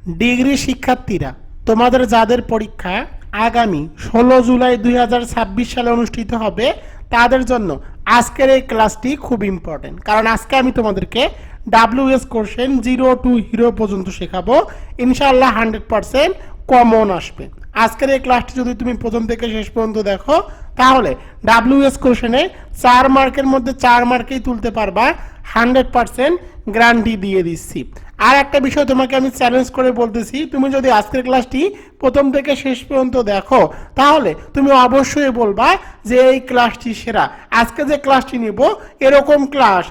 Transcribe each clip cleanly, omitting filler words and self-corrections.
Degree শিক্ষার্থীরা, তোমাদের যাদের পরীক্ষা আগামী 16 জুলাই 2026 সালে অনুষ্ঠিত হবে, তাদের জন্য আজকের এই ক্লাসটি খুব ইম্পর্টেন্ট। কারণ আজকে আমি তোমাদেরকে WS কোশ্চেন 0 to হিরো পর্যন্ত শেখাবো। ইনশাআল্লাহ 100% কমন আসবে। আজকের এই ক্লাসটি যদি তুমি প্রথম থেকে শেষ পর্যন্ত দেখো, তাহলে WS কোশ্চেনে 4 মার্কের মধ্যে 4 মার্কেই তুলতে পারবা, 100% গ্যারান্টি দিয়ে দিচ্ছি। আর একটা বিষয় তোমাকে আমি চ্যালেঞ্জ করে বলতেছি, তুমি যদি আজকের ক্লাসটি প্রথম থেকে শেষ পর্যন্ত দেখো, তাহলে তুমি অবশ্যই বলবা যে এই ক্লাসটি সেরা। আজকে যে ক্লাসটি নিব, এরকম ক্লাস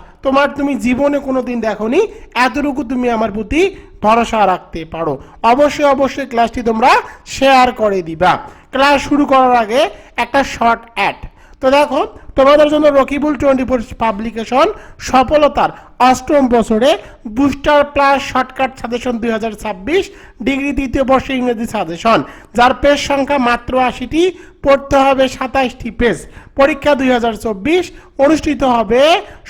তুমি জীবনে কোনোদিন দেখোনি, এতটুকু তুমি আমার প্রতি ভরসা রাখতে পারো। অবশ্যই ক্লাসটি তোমরা শেয়ার করে দিবা। ক্লাস শুরু করার আগে একটা শর্ট অ্যাড। তো দেখো, তোমাদের জন্য রকিবুল 24 পাবলিকেশন সফলতার 8ম বছরে booster plus shortcut suggestion 2026 degree 3য় বর্ষে ইংরেজি সাজেশন, যার পেজ সংখ্যা মাত্র 80টি, পড়তে হবে 27টি পেজ। পরীক্ষা 2024 অনুষ্ঠিত হবে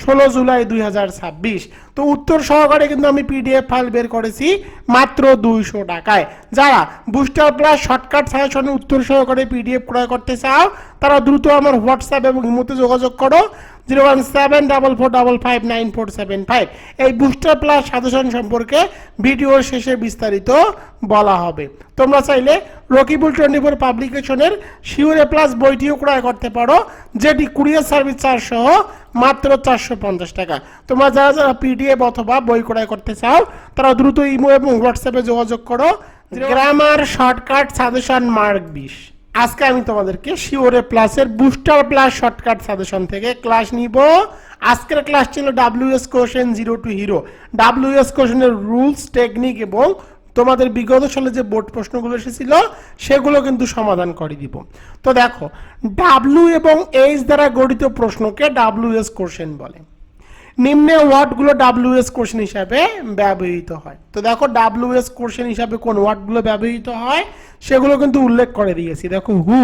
16 জুলাই 2026। তো উত্তর সহকারে কিন্তু আমি PDF ফাইল বের করেছি মাত্র 200 টাকায়। যারা বুস্টার প্লাস শর্টকাট সাজেশনের উত্তর সহকারে PDF ক্রয় করতে চাও, তারা দ্রুত আমার হোয়াটসঅ্যাপ এবং ইমোতে যোগাযোগ করো 01744559475। এই বুস্টার প্লাস সাজেশন সম্পর্কে ভিডিওর শেষে বিস্তারিত বলা হবে। তোমরা চাইলে রকিবুল 24 পাবলিকেশনের শিওরে প্লাস বইটিও ক্রয় করতে পারো, যেটি কুরিয়ার সার্ভিস চার্জ সহ মাত্র 450 টাকা। তোমরা যারা PDF অথবা বই ক্রয় করতে চাও, তারা দ্রুত ইমো এবং হোয়াটসঅ্যাপে যোগাযোগ করো। Grammar shortcut suggestion mark 20। আজকে আমি তোমাদেরকে শিওরে প্লাসের বুস্টার প্লাস শর্টকাট সাজেশন থেকে ক্লাস নিব। আজকের ক্লাস ছিল WS question 0 to hero. WS কোশ্চেনের রুলস, টেকনিক এবং তোমাদের বিগত সালে যে বোর্ড প্রশ্নগুলো এসেছিল সেগুলো কিন্তু সমাধান করে দিব। তো দেখো, W এবং H দ্বারা গঠিত প্রশ্নকে WS কোশ্চেন বলে। নিম্নে ওয়ার্ডগুলো WS কোশ্চেন হিসাবে ব্যবহৃত হয়। তো দেখো, WS কোশ্চেন হিসাবে কোন ওয়ার্ডগুলো ব্যবহৃত হয় সেগুলো কিন্তু উল্লেখ করে দিয়েছি। দেখো, হু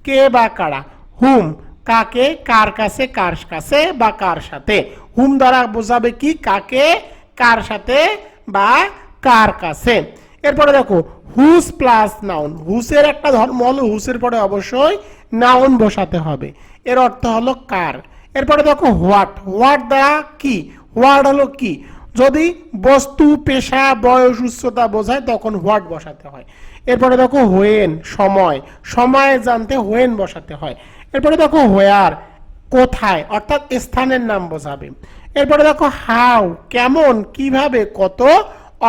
কে বা কারা, হুম কাকে, কার কাছে, কার কাছে বা কার সাথে। হুম দ্বারা বোঝাবে কি, কাকে, কার সাথে বা কার কাছে। এরপরে দেখো, হুস প্লাস নাউন। হুসের একটা ধর্ম হলো হুসের পরে অবশ্যই নাউন বসাতে হবে। এর অর্থ হলো কার। এরপরে দেখো, হোয়াট। হোয়াট দ্বারা কি, হোয়াট হলো কি। যদি বস্তু, পেশা, বয়স, উচ্চতা বোঝায় তখন হোয়াট বসাতে হয়। এরপরে দেখো, হোয়েন সময়। সময় জানতে হোয়েন বসাতে হয়। এরপরে দেখো, হোয়ার কোথায়, অর্থাৎ স্থানের নাম বোঝাবে। এরপরে দেখো, হাউ কেমন, কিভাবে, কত,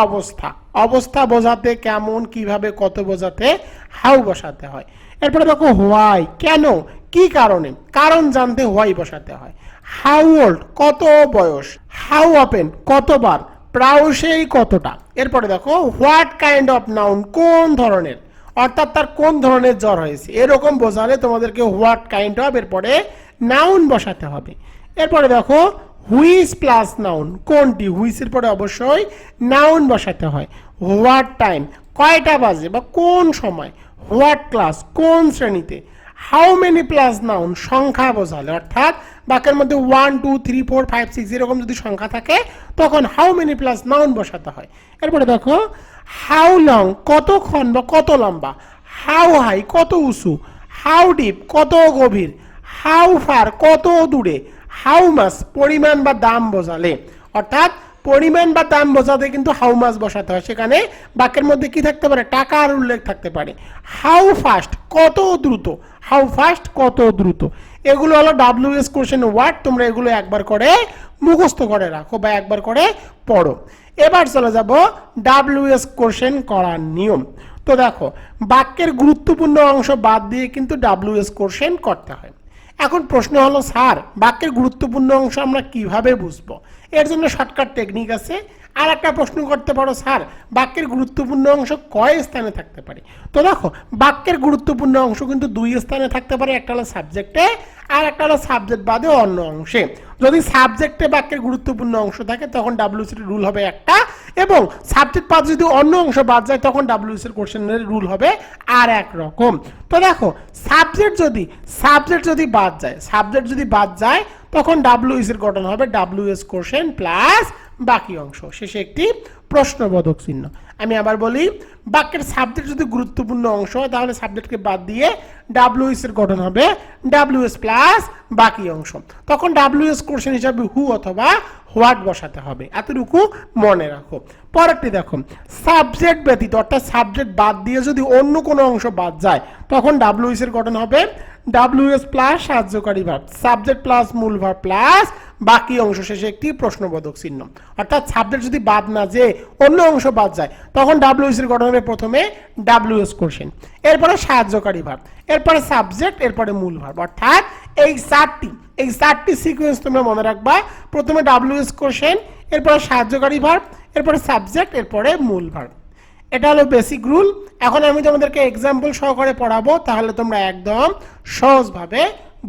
অবস্থা। অবস্থা বোঝাতে কেমন, কিভাবে, কত বোঝাতে হাউ বসাতে হয়। এরপরে দেখো, হোয়াই কেন, কি কারণে, কারণ জানতে হোয়াই বসাতে হয়। হাউ ওল্ড কত বয়স। হাউ অপেন কতবার, প্রায়শই কতটা। এরপরে দেখো, হোয়াট কাইন্ড অফ নাউন কোন ধরনের, অর্থাৎ তার কোন ধরনের জ্বর হয়েছে, এরকম বোঝালে তোমাদেরকে হোয়াট কাইন্ড অফ এরপরে নাউন বসাতে হবে। এরপরে দেখো, হুইচ প্লাস নাউন কোনটি, হুইচের পরে অবশ্যই নাউন বসাতে হয়। হোয়াট টাইম কয়টা বাজে বা কোন সময়। হোয়াট ক্লাস কোন শ্রেণীতে। হাউ মেনি প্লাস নাউন সংখ্যা বোঝালে, অর্থাৎ বাক্যের মধ্যে 1 2 3 4 5 6 এরকম যদি সংখ্যা থাকে তখন হাউ মেনি প্লাস নাউন বসাতে হয়। এরপরে দেখো, হাউ লং কতক্ষণ বা কত লম্বা। হাউ হাই কত উঁচু। হাউ ডিপ কত গভীর। হাউ ফার কত দূরে। হাউ মাস পরিমাণ বা দাম বোঝালে, অর্থাৎ পরিমাণ বা দাম বোঝাতে কিন্তু হাউ মাস বসাতে হয়। সেখানে বাক্যের মধ্যে কি থাকতে পারে, টাকার উল্লেখ থাকতে পারে। হাউ ফাস্ট কত দ্রুত। হাউ ফাস্ট কত দ্রুত। এগুলো হলো WS কোশ্চেন ওয়ার্ড। তোমরা এগুলো একবার করে মুখস্থ করে রাখো বা একবার করে পড়ো। এবার চলে যাব WS কোশ্চেন করার নিয়ম। তো দেখো, বাক্যের গুরুত্বপূর্ণ অংশ বাদ দিয়ে কিন্তু WS কোশ্চেন করতে হয়। এখন প্রশ্ন হলো, স্যার বাক্যের গুরুত্বপূর্ণ অংশ আমরা কিভাবে বুঝবো? এর জন্য শর্টকাট টেকনিক আছে। আর একটা প্রশ্ন করতে পারো, স্যার বাক্যের গুরুত্বপূর্ণ অংশ কয় স্থানে থাকতে পারে? তো দেখো, বাক্যের গুরুত্বপূর্ণ অংশ কিন্তু 2 স্থানে থাকতে পারে। একটা হলো সাবজেক্টে, আর একটা হলো সাবজেক্ট বাদে অন্য অংশে। যদি সাবজেক্টে বাক্যের গুরুত্বপূর্ণ অংশ থাকে তখন WC এর রুল হবে একটা, এবং সাবজেক্ট বাদ যদি অন্য অংশ বাদ যায় তখন WC এর কোশ্চেনের রুল হবে আর এক রকম। তো দেখো, সাবজেক্ট যদি বাদ যায় তখন WS এর গঠন হবে WS কোশ্চেন প্লাস বাকি অংশ, শেষে একটি প্রশ্নবোধক চিহ্ন। আমি আবার বলি, বাক্যের সাবজেক্ট যদি গুরুত্বপূর্ণ অংশ হয় তাহলে সাবজেক্টকে বাদ দিয়ে ডাব্লিউএস এর গঠন হবে ডাব্লিউএস প্লাস বাকি অংশ। তখন ডাব্লিউএস কোশ্চেন হিসাবে হু অথবা হোয়াট বসাতে হবে, এতটুকু মনে রাখো। পরেরটি দেখো, সাবজেক্ট ব্যতীত অর্থাৎ সাবজেক্ট বাদ দিয়ে যদি অন্য কোনো অংশ বাদ যায় তখন ডাব্লিউএস এর গঠন হবে ডাব্লিউএস প্লাস সাহায্যকারী ভার্ব, সাবজেক্ট প্লাস মূল ভার্ব প্লাস বাকি অংশ শেষে একটি প্রশ্নবোধক চিহ্ন। অর্থাৎ সাবজেক্ট যদি বাদ না যে অন্য অংশ বাদ যায় তখন ডাব্লিউএস এর গঠন হবে প্রথমে ডাব্লিউএস কোশ্চেন, এরপরে সাহায্যকারী ভার্ব, এরপরে সাবজেক্ট, এরপরে মূল ভার্ব। অর্থাৎ এই চারটি সিকোয়েন্স তোমরা মনে রাখবা, প্রথমে ডাব্লিউএস কোশ্চেন, এরপরে সাহায্যকারী ভার্ব, এরপরে সাবজেক্ট, এরপরে মূল ভার্ব। এটা হলো বেসিক রুল। এখন আমি তোমাদেরকে এক্সাম্পল সহকারে পড়াবো, তাহলে তোমরা একদম সহজভাবে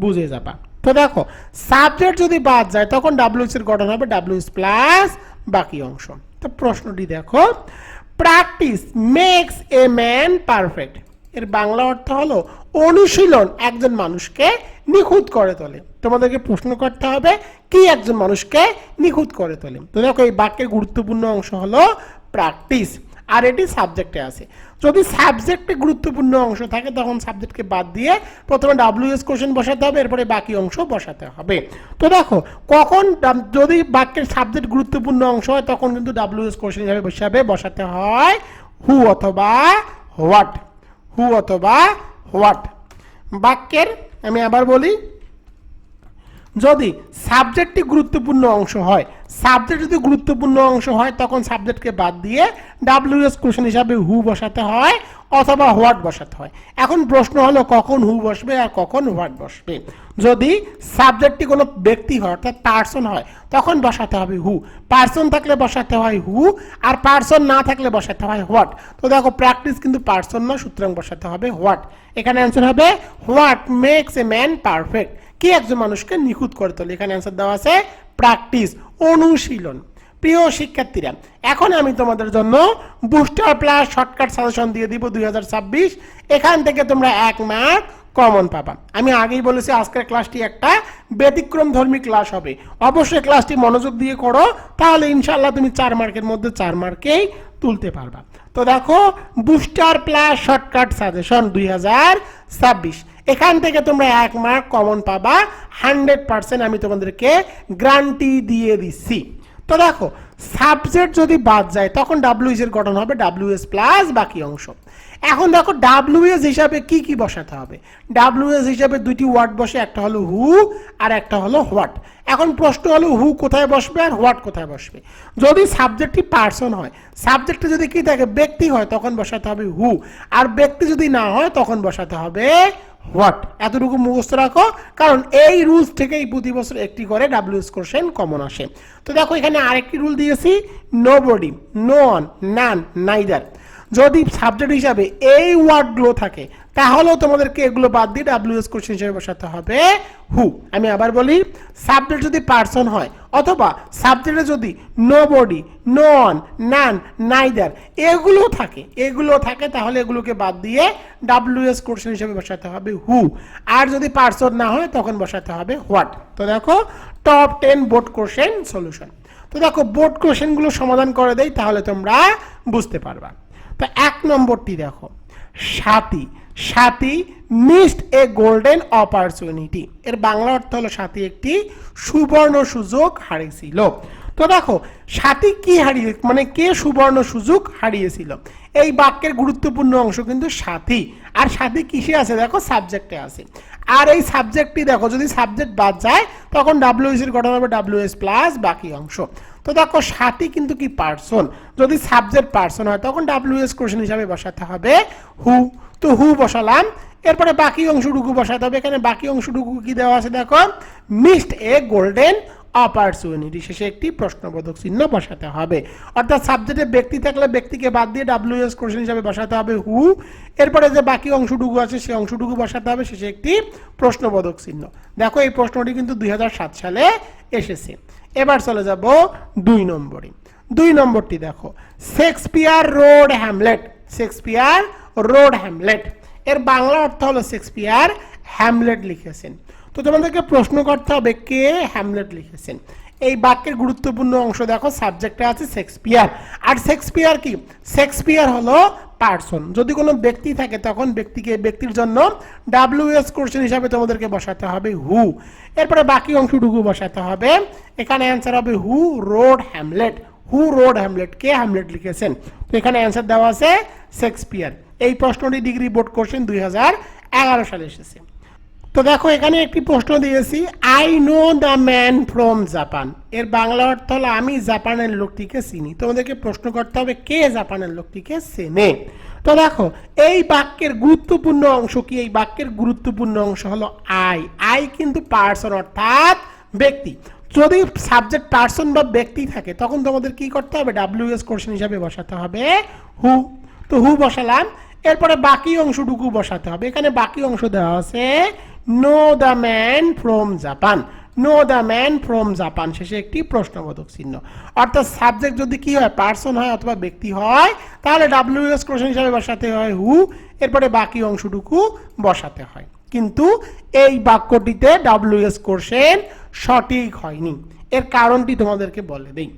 বুঝে যাবা। তো দেখো, সাবজেক্ট যদি বাদ যায় তখন ডাব্লিউএস এর গঠন হবে ডাব্লিউএস প্লাস বাকি অংশ। তো প্রশ্নটি দেখো, practice makes a man perfect এর বাংলা অর্থ হলো অনুশীলন একজন মানুষকে নিখুঁত করে তোলে। তোমাদেরকে প্রশ্ন করতে হবে কি একজন মানুষকে নিখুঁত করে তোলে। তো দেখো, এই বাক্যের গুরুত্বপূর্ণ অংশ হলো প্র্যাকটিস, আর এটি সাবজেক্টে আছে। যদি সাবজেক্টে গুরুত্বপূর্ণ অংশ থাকে তখন সাবজেক্টকে বাদ দিয়ে প্রথমে ডাব্লিউএস কোশ্চেন বসাতে হবে, এরপরে বাকি অংশ বসাতে হবে। তো দেখো, কখন যদি বাক্যের সাবজেক্ট গুরুত্বপূর্ণ অংশ হয় তখন কিন্তু ডাব্লিউএস কোশ্চেন হিসাবে বসাতে হয় হু অথবা হোয়াট, হু অথবা হোয়াট। বাক্যের আমি আবার বলি, যদি সাবজেক্টটি গুরুত্বপূর্ণ অংশ হয়, সাবজেক্ট যদি গুরুত্বপূর্ণ অংশ হয় তখন সাবজেক্টকে বাদ দিয়ে ডাব্লিউএস কোশ্চেন হিসাবে হু বসাতে হয় অথবা হোয়াট বসাতে হয়। এখন প্রশ্ন হলো কখন হু বসবে আর কখন হোয়াট বসবে। যদি সাবজেক্টটি কোনো ব্যক্তি হয় অর্থাৎ পার্সন হয় তখন বসাতে হবে হু, পার্সন থাকলে বসাতে হয় হু, আর পার্সন না থাকলে বসাতে হয় হোয়াট। তো দেখো, প্র্যাকটিস কিন্তু পার্সন না, সুতরাং বসাতে হবে হোয়াট। এখানে অ্যান্সার হবে what makes a man perfect, কি একজন মানুষকে নিখুঁত করে তোলে। এখানে অ্যান্সার দেওয়া আছে প্র্যাকটিস, অনুশীলন। প্রিয় শিক্ষার্থীরা, এখন আমি তোমাদের জন্য বুস্টার প্লাস শর্টকাট সাজেশন দিয়ে দিব 2026। এখান থেকে তোমরা 1 মার্ক কমন পাবা। আমি আগেই বলেছি আজকের ক্লাসটি একটা ব্যতিক্রম ধর্মী ক্লাস হবে, অবশ্যই ক্লাসটি মনোযোগ দিয়ে করো, তাহলে ইনশাআল্লাহ তুমি 4 মার্কের মধ্যে 4 মার্কেই তুলতে পারবা। তো দেখো, বুস্টার প্লাস শর্টকাট সাজেশন 2026, এখান থেকে তোমরা 1 মার্ক কমন পাবা 100%, আমি তোমাদেরকে গ্যারান্টি দিয়ে দিচ্ছি। তো দেখো, সাবজেক্ট যদি বাদ যায় তখন ডাব্লিউএস এর গঠন হবে ডাব্লিউএস প্লাস বাকি অংশ। এখন দেখো, ডাব্লিউএস হিসাবে কি কি বসাতে হবে। ডাব্লিউএস হিসাবে দুইটি ওয়ার্ড বসে, একটা হলো হু আর একটা হলো হোয়াট। এখন প্রশ্ন হলো হু কোথায় বসবে আর হোয়াট কোথায় বসবে। যদি সাবজেক্টটি পার্সন হয়, সাবজেক্টে যদি কি থাকে ব্যক্তি হয় তখন বসাতে হবে হু, আর ব্যক্তি যদি না হয় তখন বসাতে হবে হোয়াট। এতটুকু মুখস্থ রাখো, কারণ এই রুলস থেকেই প্রতি বছর একটি করে ডাব্লিউএস কোশ্চেন কমন আসে। তো দেখো, এখানে আরেকটি রুল দিয়েছি, নোবডি, নো ওয়ান, নান, নাইদার। যদি সাবজেক্ট হিসাবে এই ওয়ার্ডগুলো থাকে তাহলেও তোমাদেরকে এগুলো বাদ দিয়ে ডাব্লিউএস কোশ্চেন হিসেবে বসাতে হবে হু। আমি আবার বলি, সাবজেক্ট যদি পার্সন হয় অথবা সাবজেক্টে যদি নোবডি, নো ওয়ান, নান, নাইদার এগুলো থাকে তাহলে এগুলোকে বাদ দিয়ে ডাব্লিউএস কোশ্চেন হিসেবে বসাতে হবে হু, আর যদি পার্সন না হয় তখন বসাতে হবে হোয়াট। তো দেখো, টপ 10 বোর্ড কোশ্চেন সলিউশন। তো দেখো, বোর্ড কোশ্চেনগুলো সমাধান করে দেই তাহলে তোমরা বুঝতে পারবা। তো 1 নম্বরটি দেখো, সাথী মিসড এ গোল্ডেন অপরচুনিটি এর বাংলা অর্থ হলো সাথী একটি সুবর্ণ সুযোগ হারিয়েছিল। তো দেখো, সাথী কি হারিয়ে মানে কে সুবর্ণ সুযোগ হারিয়েছিল। এই বাক্যের গুরুত্বপূর্ণ অংশ কিন্তু সাথী, আর সাথী কিসে আছে দেখো, সাবজেক্টে আছে। আর এই সাবজেক্টটি দেখো, যদি সাবজেক্ট বাদ যায় তখন ডাব্লিউএস এর গঠন হবে ডাব্লিউএস প্লাস বাকি অংশ। তো দেখো, সাথী কিন্তু কি পার্সন, যদি সাবজেক্ট পার্সন হয় তখন ডাব্লিউএস কোশ্চেন হিসাবে বসাতে হবে হু। তো হু বসালাম, এরপরে বাকি অংশটুকু বসাতে হবে। এখানে বাকি অংশটুকু কি দেওয়া আছে দেখো, মিসড এ গোল্ডেন অপরচুনিটি, শেষে একটি প্রশ্নবোধক চিহ্ন বসাতে হবে। অর্থাৎ সাবজেক্টে ব্যক্তি থাকলে ব্যক্তিকে বাদ দিয়ে ডাব্লিউএস কোশ্চেন হিসাবে বসাতে হবে হু, এরপরে যে বাকি অংশটুকু আছে সেই অংশটুকু বসাতে হবে, শেষে একটি প্রশ্নবোধক চিহ্ন। দেখো, এই প্রশ্নটি কিন্তু 2007 সালে এসেছে। এবার চলে যাব 2 নম্বরে। 2 নম্বরটি দেখো, শেক্সপিয়ার রোড হ্যামলেট এর বাংলা অর্থ হলো শেক্সপিয়ার হ্যামলেট লিখেছেন। তো তোমাদেরকে প্রশ্ন করতে হবে কে হ্যামলেট লিখেছেন। এই বাক্যের গুরুত্বপূর্ণ অংশ দেখো, সাবজেক্টে আছে শেক্সপিয়ার। আর শেক্সপিয়ার কি? শেক্সপিয়ার হলো পার্সন। যদি কোনো ব্যক্তি থাকে তখন ব্যক্তির জন্য WS কোশ্চেন হিসাবে তোমাদেরকে বসাতে হবে হু। এরপরে বাকি অংশটুকু বসাতে হবে। এখানে অ্যান্সার হবে who wrote Hamlet. Who wrote Hamlet, K Hamlet লিখেছেন? তো এখানে অ্যান্সার দেওয়া আছে শেক্সপিয়ার। এই প্রশ্নটি ডিগ্রি বোর্ড কোশ্চেন 2011 সালে এসেছে। তো দেখো এখানে একটি প্রশ্ন দিয়েছি, I know the man from Japan. এর বাংলা অর্থ হলো আমি জাপানের লোকটিকে চিনি। তোমাদেরকে প্রশ্ন করতে হবে কে জাপানের লোকটিকে চেনে। তো দেখো এই বাক্যের গুরুত্বপূর্ণ অংশ কি? এই বাক্যের গুরুত্বপূর্ণ অংশ হলো আই। আই কিন্তু পার্সন অর্থাৎ ব্যক্তি। যদি সাবজেক্ট পার্সন বা ব্যক্তি থাকে তখন তোমাদের কি করতে হবে? WS কোশ্চেন হিসাবে বসাতে হবে হু। তো হু বসালাম। এরপরে বাকি অংশটুকু বসাতে হবে। এখানে বাকি অংশ দেওয়া আছে know the man from Japan. Know the man from Japan, শেষে একটি প্রশ্নবোধক চিহ্ন। অর্থাৎ সাবজেক্ট যদি কি হয়? পার্সন হয় অথবা ব্যক্তি হয়, তাহলে WS কোশ্চেন হিসাবে বসাতে হয় হু। এরপরে বাকি অংশটুকু বসাতে হয়। কিন্তু এই বাক্যটিতে WS কোশ্চেন সঠিক হয়নি। এর কারণটি তোমাদেরকে বলে দেই।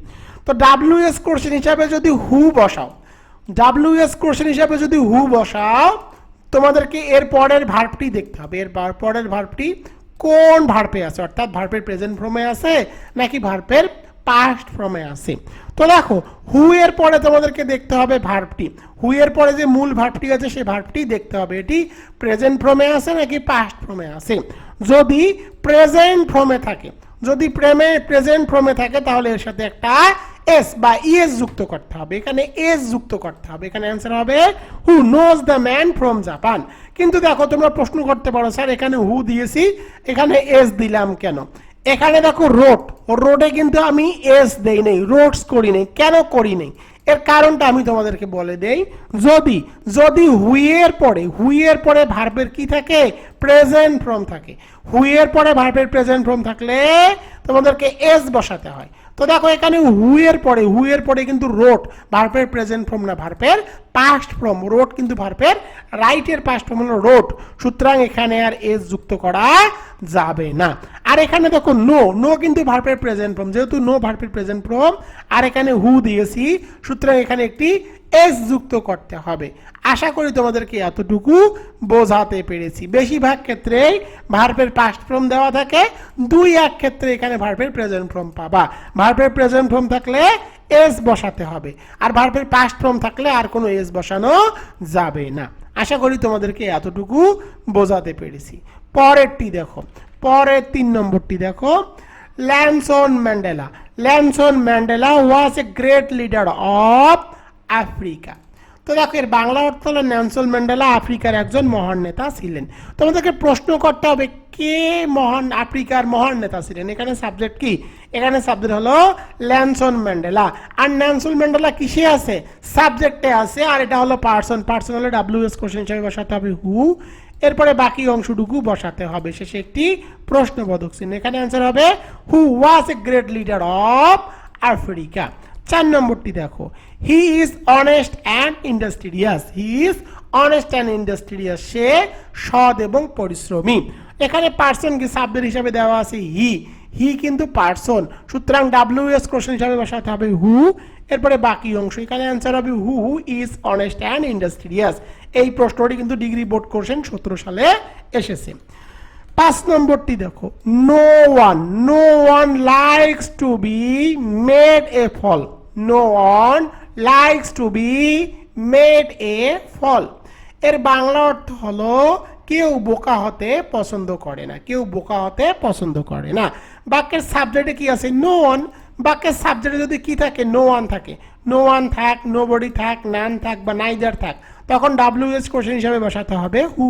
তো WS কোশ্চেন হিসাবে যদি হু বসাও, WS কোশ্চেন হিসাবে যদি হু বসাও, তোমাদেরকে এর পরের ভার্বটি দেখতে হবে। এর পরের ভার্বটি কোন ভার্বে আছে, অর্থাৎ ভার্বের প্রেজেন্ট ফর্মে আছে নাকি ভার্বের পাস্ট ফর্মে আছে। তো দেখো হু এর পরে তোমাদেরকে দেখতে হবে ভার্বটি। হু এর পরে যে মূল ভার্বটি আছে সেই ভার্বটি দেখতে হবে, এটি প্রেজেন্ট ফর্মে আছে নাকি পাস্ট ফর্মে আছে। যদি প্রেজেন্ট ফর্মে থাকে, যদি প্রেজেন্ট ফর্মে থাকে তাহলে এর সাথে একটা এস বা ইএস যুক্ত করতে হবে। এখানে এস যুক্ত করতে হবে। এখানে অ্যান্সার হবে who knows the man from Japan. কিন্তু দেখো তোমরা প্রশ্ন করতে পারো স্যার এখানে হু দিয়েছি, এখানে এস দিলাম কেন? এখানে দেখো রোড, রোডে কিন্তু আমি এস দেই নেই, রোডস করি নেই। কেন করি নেই? এর কারণটা আমি তোমাদেরকে বলে দেই। যদি হুইয়ের পরে ভার্বের কি থাকে? প্রেজেন্ট ফর্ম থাকে। হুইয়ের পরে ভার্বের প্রেজেন্ট ফর্ম থাকলে তোমাদেরকে এস বসাতে হয়। তো দেখো এখানে হুইয়ের পরে কিন্তু রোড, ভার্বের প্রেজেন্ট ফর্ম না, ভার্বের পাস্ট ফর্ম। রোড কিন্তু ভার্বের রাইটের পাস্ট ফর্ম হলো রোড। সুতরাং এখানে আর এস যুক্ত করা যাবে না। আর এখানে দেখো নো কিন্তু ভার্বের প্রেজেন্ট ফর্ম, যেহেতু নো ভার্বের প্রেজেন্ট ফর্ম আর এখানে হু দিয়েছি, সুতরাং এখানে একটি এস যুক্ত করতে হবে। আশা করি তোমাদেরকে এতটুকু বোঝাতে পেরেছি। বেশিরভাগ ক্ষেত্রেই ভার্বের পাস্ট ফর্ম দেওয়া থাকে, 2-1 ক্ষেত্রে এখানে ভার্বের প্রেজেন্ট ফর্ম পাবা। ভার্বের প্রেজেন্ট ফর্ম থাকলে এস বসাতে হবে, আর ভার্বের পাস্ট ফর্ম থাকলে আর কোনো এস বসানো যাবে না। আশা করি তোমাদেরকে এতটুকু বোঝাতে পেরেছি। পরেরটি দেখো, পরের 3 নম্বরটি দেখো, Nelson Mandela. Nelson Mandela was a great leader of Africa. তো দেখো এর বাংলা অর্থ হলো নেলসন ম্যান্ডেলা আফ্রিকার একজন মহান নেতা ছিলেন। তোমাদেরকে প্রশ্ন করতে হবে কে আফ্রিকার মহান নেতা ছিলেন। এখানে সাবজেক্ট কি? এখানে সাবজেক্ট হলো ল্যানসন ম্যান্ডেলা। আর নেলসন ম্যান্ডেলা কিসে আছে? সাবজেক্টে আছে। আর এটা হলো পার্সন হলো WS কোশ্চেন হিসেবে বসাতে হবে হু। এরপরে বাকি অংশটুকু বসাতে হবে, শেষে একটি প্রশ্নবোধক চিহ্ন। এখানে অ্যান্সার হবে who was a great leader of Africa. 4 নম্বরটি দেখো, he is honest and industrious. He is honest and industrious, সে সৎ এবং পরিশ্রমী। এখানে পার্সন কি সাবজেক্ট হিসাবে দেওয়া আছে হি কিন্তু পার্সন, সুতরাং WS কোশ্চেন হিসাবে বসাতে হবে হু। এরপরে বাকি অংশ, এখানে অ্যান্সার হবে who is honest and industrious. এই প্রশ্নটি কিন্তু ডিগ্রি বোর্ড কোশ্চেন 17 সালে এসেছে। 5 নম্বরটি দেখো, no one likes to be made a fool. No one likes to be made a fool. এর বাংলা অর্থ হলো কেউ বোকা হতে পছন্দ করে না। কেউ বোকা হতে পছন্দ করে না। বাক্যের সাবজেক্টে কি আছে? No one. বাক্যের সাবজেক্টে যদি কি থাকে? নো ওয়ান থাকে। নো ওয়ান থাক, নোবডি থাক, নান থাক বা নাইদার থাক, তখন WS কোশ্চেন হিসাবে বসাতে হবে হু।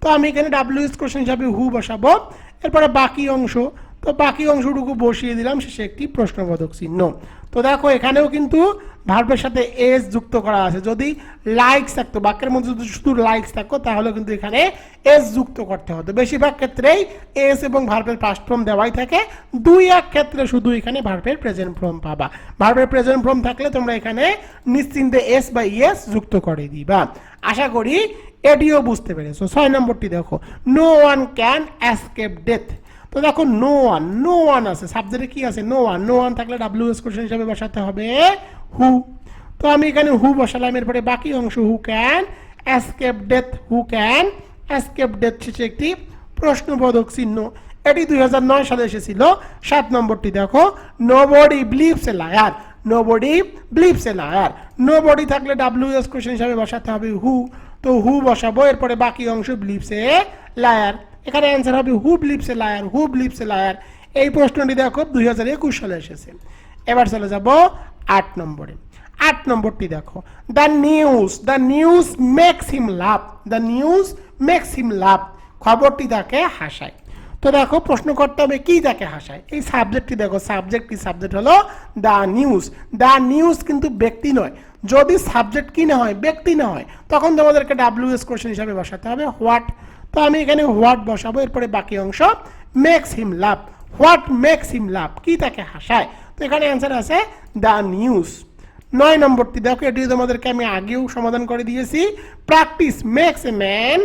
তো আমি এখানে WS কোশ্চেন হিসাবে হু বসাবো। এরপরে বাকি অংশ, তো বাকি অংশটুকু বসিয়ে দিলাম, শেষে একটি প্রশ্নবোধক চিহ্ন। তো দেখো এখানেও কিন্তু ভার্বের সাথে এস যুক্ত করা আছে। যদি লাইকস থাকতো, বাক্যের মধ্যে যদি শুধু লাইকস থাকতো তাহলে কিন্তু এখানে এস যুক্ত করতে হতো। বেশিরভাগ ক্ষেত্রেই এস এবং ভার্বের পাস্ট ফর্ম দেওয়াই থাকে, 2-1 ক্ষেত্রে শুধু এখানে ভার্বের প্রেজেন্ট ফর্ম পাবা। ভার্বের প্রেজেন্ট ফর্ম থাকলে তোমরা এখানে নিশ্চিন্তে এস বা ইএস যুক্ত করে দিবা। আশা করি এটিও বুঝতে পেরেছো। 6 নম্বরটি দেখো, no one can escape death. তো দেখো নো ওয়ান আছে, সাবজেক্টে কি আছে নো ওয়ান থাকলে ডাব্লিউএস কোশ্চেন হিসাবে বসাতে হবে হু। তো আমি এখানে হু বসালাম, এরপরে বাকি অংশ হু ক্যান এসকেপ ডেথ শেষে একটি প্রশ্নবোধক চিহ্ন। এটি 2009 সালে এসেছিল। 7 নম্বরটি দেখো nobody believes a liar, nobody থাকলে ডাব্লিউএস কোশ্চেন হিসাবে বসাতে হবে হু। তো হু বসাবো, এরপরে বাকি অংশ বিলিভস এ লায়ার। এখানে অ্যান্সার হবে হু বিলিভস এ লায়ার। এই প্রশ্নটি দেখো 2021 সালে এসেছে। এবার চলে যাব 8 নম্বরে। 8 নম্বরটি দেখো দ্য নিউজ মেক্স হিম লাভ, খবরটি তাকে হাসায়। তো দেখো প্রশ্ন করতে হবে কি তাকে হাসায়। এই সাবজেক্টটি দেখো, সাবজেক্ট হলো দ্য নিউজ কিন্তু ব্যক্তি নয়। যদি সাবজেক্ট কি না হয়, ব্যক্তি না হয়, তখন তোমাদেরকে ডাব্লিউএস কোশ্চেন হিসাবে বসাতে হবে হোয়াট। তো আমি এখানে হোয়াট বসাবো, এরপরে বাকি অংশ makes him laugh. What makes him laugh, কি তাকে হাসায়। তো এখানে অ্যান্সার আছে দ্য নিউজ। 9 নম্বরটি দেখো, এটি তোমাদেরকে আমি আগেও সমাধান করে দিয়েছি। Practice makes a man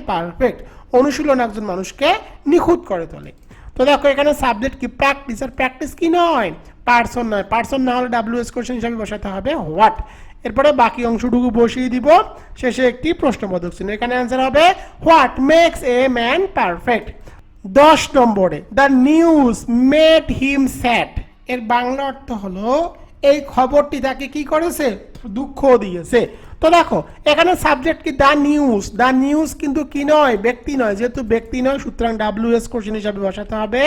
perfect, অনুশীলন একজন মানুষকে নিখুঁত করে তোলে। তো দেখো এখানে সাবজেক্ট কি প্র্যাকটিস, আর প্র্যাকটিস কি নয়, পার্সন নয়। পার্সন না হলে ডাব্লিউএস কোশ্চেন হিসাবে বসাতে হবে হোয়াট। এরপরে বাকি অংশটুকু বসিয়ে দিব, শেষে একটি প্রশ্নবোধক চিহ্ন। এখানে অ্যান্সার হবে what makes a man perfect. 10 নম্বরে the news made him sad, এর বাংলা অর্থ হলো এই খবরটি তাকে কি করেছে, দুঃখ দিয়েছে। তো দেখো এখানে সাবজেক্ট কি দ্য নিউজ কিন্তু কি নয়, ব্যক্তি নয়। যেহেতু ব্যক্তি নয়, সুতরাং ডাব্লিউএস কোশ্চেন হিসাবে বসাতে হবে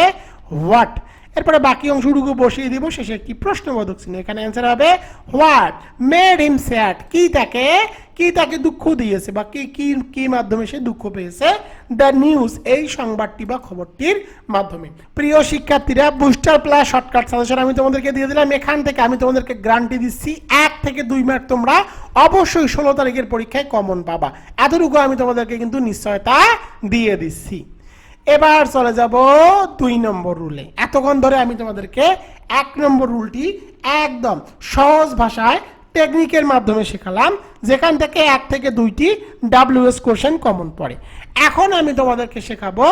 হোয়াট। এরপরে বাকি অংশটুকু বসিয়ে দিব, শেষে একটি প্রশ্নবোধক চিহ্ন। এখানে অ্যান্সার হবে হোয়াট মেড হিম স্যাড, কি তাকে দুঃখ দিয়েছে বা কি মাধ্যমে সে দুঃখ পেয়েছে, দ্য নিউজ এই সংবাদটি বা খবরটির মাধ্যমে। প্রিয় শিক্ষার্থীরা, বুস্টার প্লাস শর্টকাট সাজেশন আমি তোমাদেরকে দিয়ে দিলাম। এখান থেকে আমি তোমাদেরকে গ্যারান্টি দিচ্ছি 1 থেকে 2 মার্ক তোমরা অবশ্যই 16 তারিখের পরীক্ষায় কমন পাবা। এতটুকু আমি তোমাদেরকে কিন্তু নিশ্চয়তা দিয়ে দিচ্ছি। এবার চলে যাব 2 নম্বর রুলে। এতক্ষণ ধরে আমি তোমাদেরকে 1 নম্বর রুলটি একদম সহজ ভাষায় টেকনিকের মাধ্যমে শেখালাম, যেখান থেকে 1 থেকে 2টি ডাব্লিউএস কোশ্চেন কমন পড়ে। এখন আমি তোমাদেরকে শেখাবো